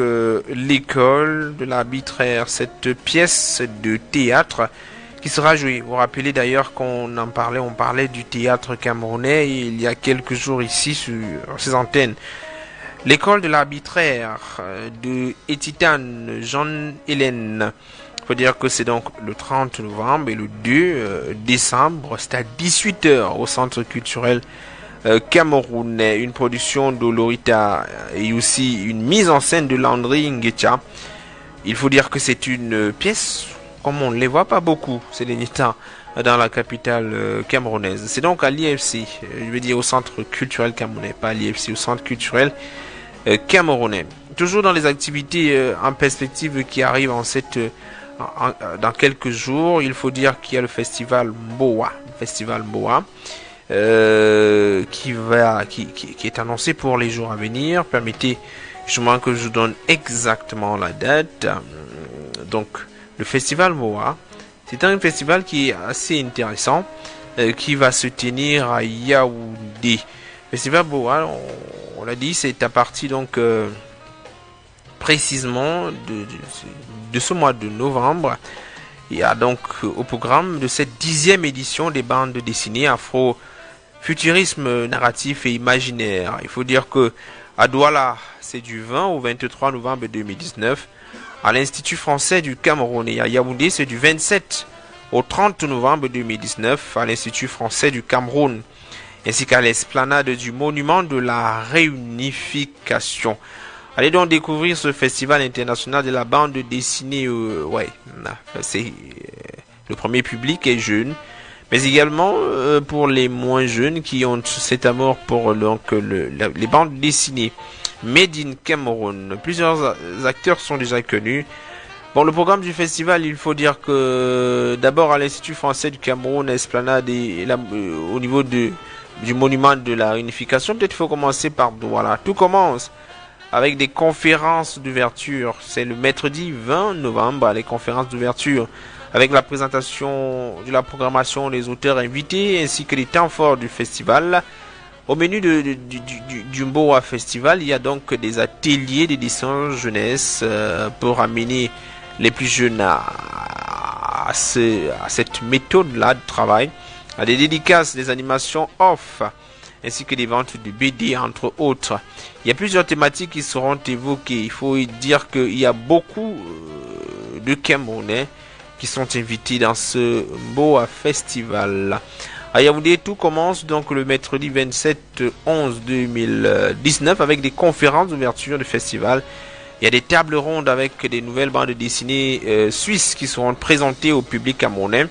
l'école de l'arbitraire, cette pièce de théâtre qui sera jouée. Vous vous rappelez d'ailleurs qu'on en parlait, on parlait du théâtre camerounais il y a quelques jours ici sur ces antennes. L'école de l'arbitraire de Etitane Jean-Hélène. Il faut dire que c'est donc le 30 novembre et le 2 décembre. C'est à 18h au Centre culturel camerounais. Une production de Lorita et aussi une mise en scène de Landry Nguetia. Il faut dire que c'est une pièce comme on ne les voit pas beaucoup ces derniers temps dans la capitale camerounaise. C'est donc à l'IFC, je veux dire au Centre culturel camerounais, pas à l'IFC, au Centre culturel camerounais. Toujours dans les activités en perspective qui arrivent dans quelques jours, il faut dire qu'il y a le festival Mboa, qui est annoncé pour les jours à venir. Permettez justement que je vous donne exactement la date. Donc le festival Mboa, c'est un festival qui est assez intéressant, qui va se tenir à Yaoundé. Festival Mboa, on l'a dit, c'est à partir donc précisément de ce mois de novembre. Il y a donc au programme de cette 10e édition des bandes dessinées Afro-futurisme narratif et imaginaire. Il faut dire que à Douala, c'est du 20 au 23 novembre 2019. À l'Institut français du Cameroun et à Yaoundé, c'est du 27 au 30 novembre 2019 à l'Institut français du Cameroun, ainsi qu'à l'esplanade du Monument de la Réunification. Allez donc découvrir ce festival international de la bande dessinée. C'est le premier public est jeune, mais également pour les moins jeunes qui ont cet amour pour les bandes dessinées. Made in Cameroun. Plusieurs acteurs sont déjà connus. Bon, le programme du festival, il faut dire que d'abord à l'Institut français du Cameroun, Esplanade et au niveau du Monument de la Réunification, peut-être il faut commencer par voilà. Tout commence avec des conférences d'ouverture. C'est le mercredi 20 novembre, les conférences d'ouverture, avec la présentation de la programmation des auteurs invités, ainsi que les temps forts du festival. Au menu du Mboa Festival, il y a donc des ateliers de dessin jeunesse pour amener les plus jeunes à à cette méthode-là de travail, à des dédicaces, des animations off, ainsi que des ventes de BD, entre autres. Il y a plusieurs thématiques qui seront évoquées. Il faut dire qu'il y a beaucoup de Camerounais qui sont invités dans ce Mboa Festival. À Yaoundé, tout commence donc le mercredi 27/11/2019 avec des conférences d'ouverture du festival. Il y a des tables rondes avec des nouvelles bandes dessinées suisses qui seront présentées au public camerounais.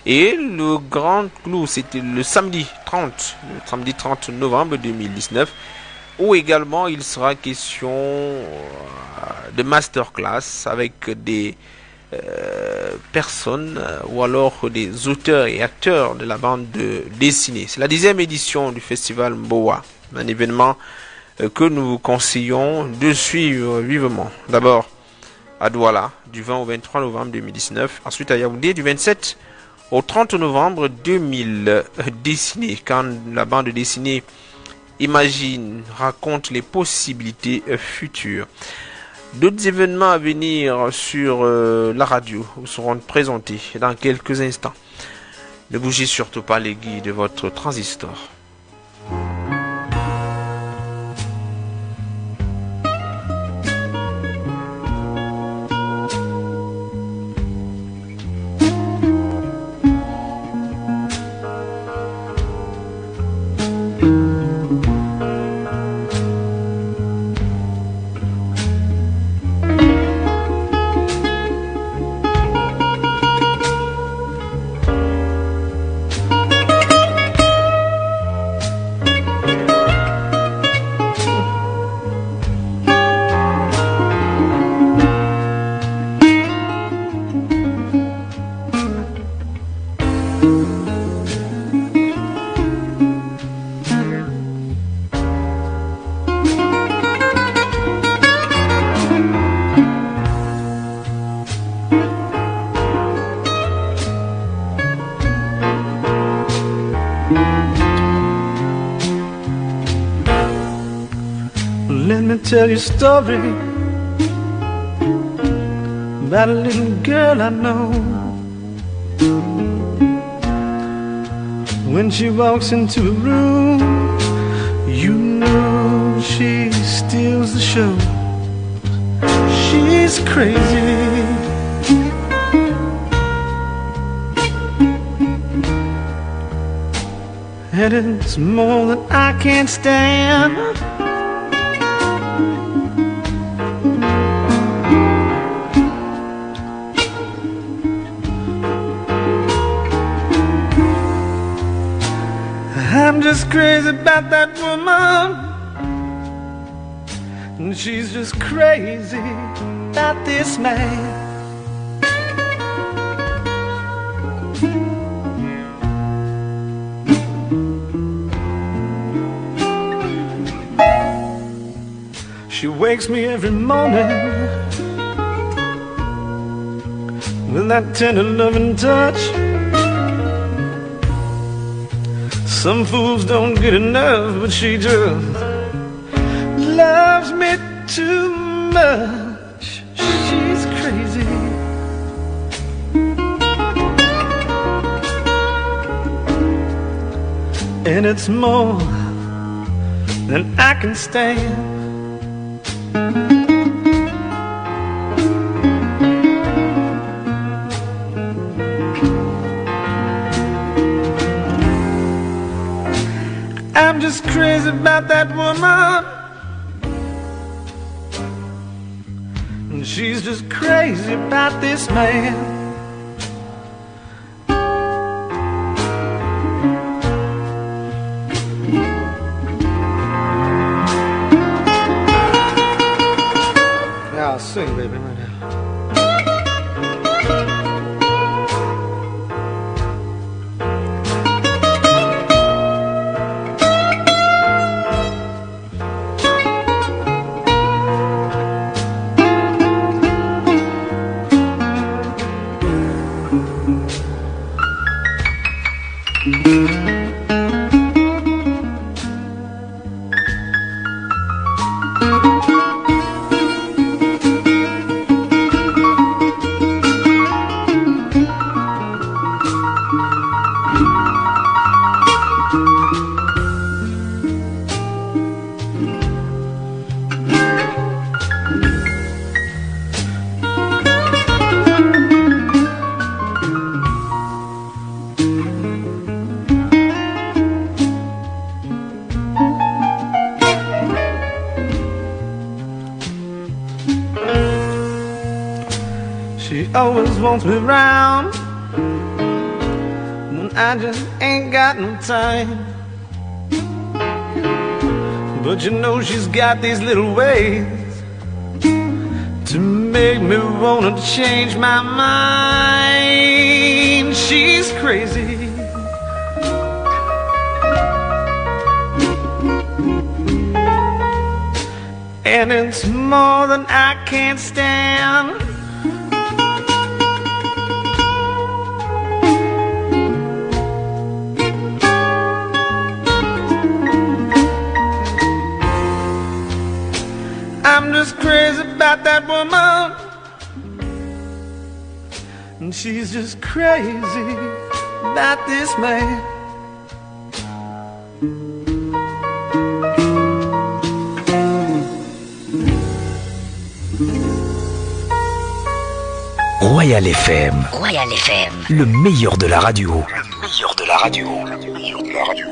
Et le grand clou, c'était le samedi 30 novembre 2019, où également il sera question de masterclass avec des personnes ou alors des auteurs et acteurs de la bande dessinée. C'est la 10e édition du festival Mboa, un événement que nous vous conseillons de suivre vivement. D'abord à Douala du 20 au 23 novembre 2019, ensuite à Yaoundé du 27 au 30 novembre 2000, dessiné, quand la bande dessinée Imagine raconte les possibilités futures. D'autres événements à venir sur la radio vous seront présentés dans quelques instants. Ne bougez surtout pas les guides de votre transistor. Tell you a story about a little girl I know. When she walks into a room, you know she steals the show. She's crazy. And it's more than I can't stand. I'm just crazy about that woman, and she's just crazy about this man. She wakes me every morning with that tender loving touch. Some fools don't get enough, but she just loves me too much. She's crazy. And it's more than I can stand. I'm just crazy about that woman, and she's just crazy about this man. Yeah, I'll sing, baby, right now. She always wants me round when I just ain't got no time. But you know she's got these little ways to make me wanna change my mind. She's crazy. And it's more than I can stand. I'm just crazy about that woman, and she's just crazy about this man. Royal FM. Royal FM. Le meilleur de la radio. Le meilleur de la radio. Le meilleur de la radio.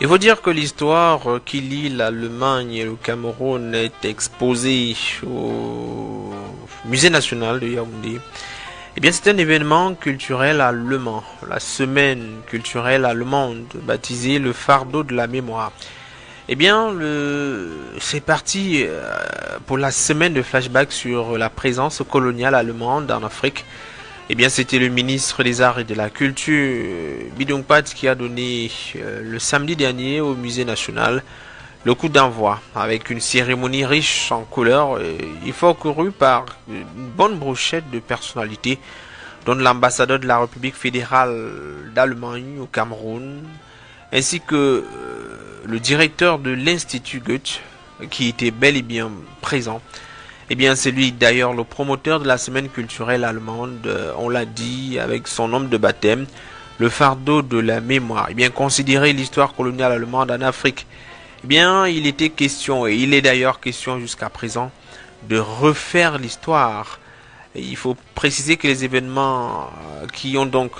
Il faut dire que l'histoire qui lie l'Allemagne et le Cameroun est exposée au Musée national de Yaoundé. Eh bien, c'est un événement culturel allemand, la semaine culturelle allemande, baptisée le fardeau de la mémoire. Eh bien, c'est parti pour la semaine de flashback sur la présence coloniale allemande en Afrique. Eh bien, c'était le ministre des Arts et de la Culture, Bidongpat, qui a donné le samedi dernier au Musée national le coup d'envoi avec une cérémonie riche en couleurs. Il faut couru par une bonne brochette de personnalités, dont l'ambassadeur de la République fédérale d'Allemagne au Cameroun, ainsi que le directeur de l'Institut Goethe, qui était bel et bien présent. Eh bien, c'est lui d'ailleurs le promoteur de la semaine culturelle allemande, on l'a dit, avec son nom de baptême, le fardeau de la mémoire. Eh bien, considérer l'histoire coloniale allemande en Afrique, eh bien, il était question, et il est d'ailleurs question jusqu'à présent, de refaire l'histoire. Il faut préciser que les événements qui ont donc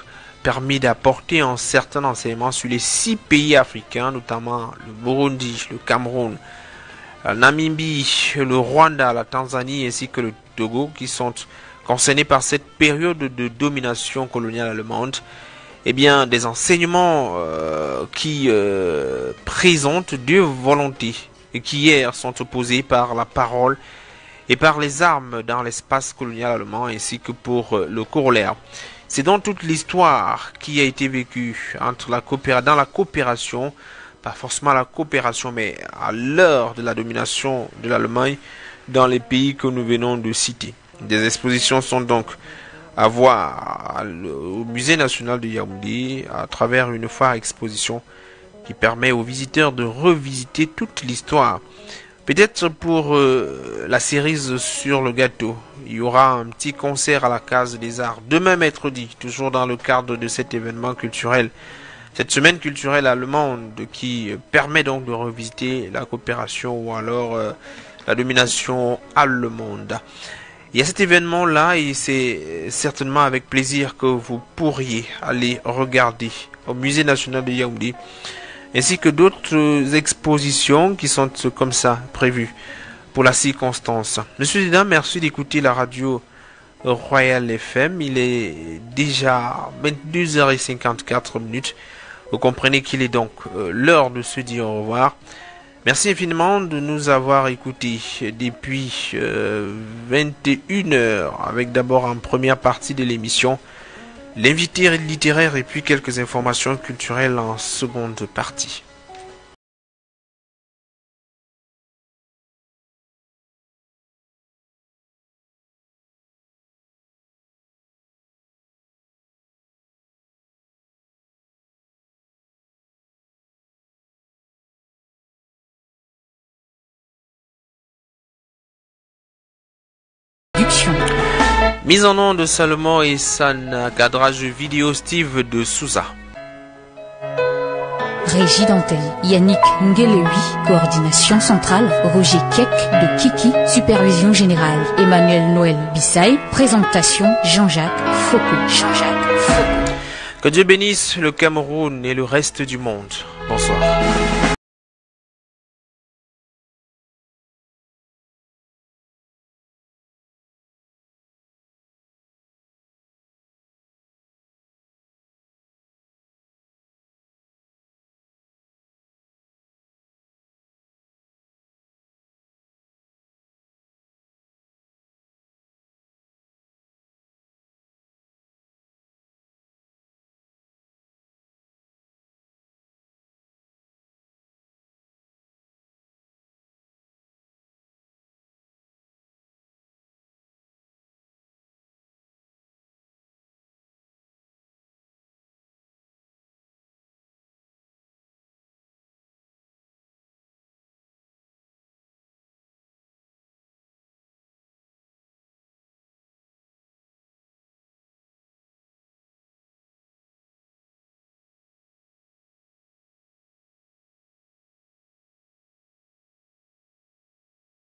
permis d'apporter un certain enseignement sur les 6 pays africains, notamment le Burundi, le Cameroun, la Namibie, le Rwanda, la Tanzanie ainsi que le Togo, qui sont concernés par cette période de domination coloniale allemande, eh bien, des enseignements qui présentent 2 volontés et qui hier sont opposées par la parole et par les armes dans l'espace colonial allemand, ainsi que pour le corollaire. C'est donc toute l'histoire qui a été vécue entre dans la coopération, pas forcément la coopération, mais à l'heure de la domination de l'Allemagne dans les pays que nous venons de citer. Des expositions sont donc à voir au Musée national de Yaoundé à travers une foire exposition qui permet aux visiteurs de revisiter toute l'histoire. Peut-être pour la cerise sur le gâteau, il y aura un petit concert à la Case des Arts demain mercredi, toujours dans le cadre de cet événement culturel. Cette semaine culturelle allemande qui permet donc de revisiter la coopération ou alors la domination allemande. Il y a cet événement-là et c'est certainement avec plaisir que vous pourriez aller regarder au Musée national de Yaoundé, ainsi que d'autres expositions qui sont comme ça prévues pour la circonstance. Monsieur et dames, merci d'écouter la radio Royal FM. Il est déjà 22h54. Vous comprenez qu'il est donc l'heure de se dire au revoir. Merci infiniment de nous avoir écoutés depuis 21h, avec d'abord en première partie de l'émission l'invité littéraire et puis quelques informations culturelles en seconde partie. Mise en nom de Salomon et San, cadrage vidéo Steve de Souza. Régie d'antenne, Yannick Ngelewi, coordination centrale, Roger Keck de Kiki, supervision générale, Emmanuel Noël Bissaï, présentation Jean-Jacques Foucault. Que Dieu bénisse le Cameroun et le reste du monde. Bonsoir.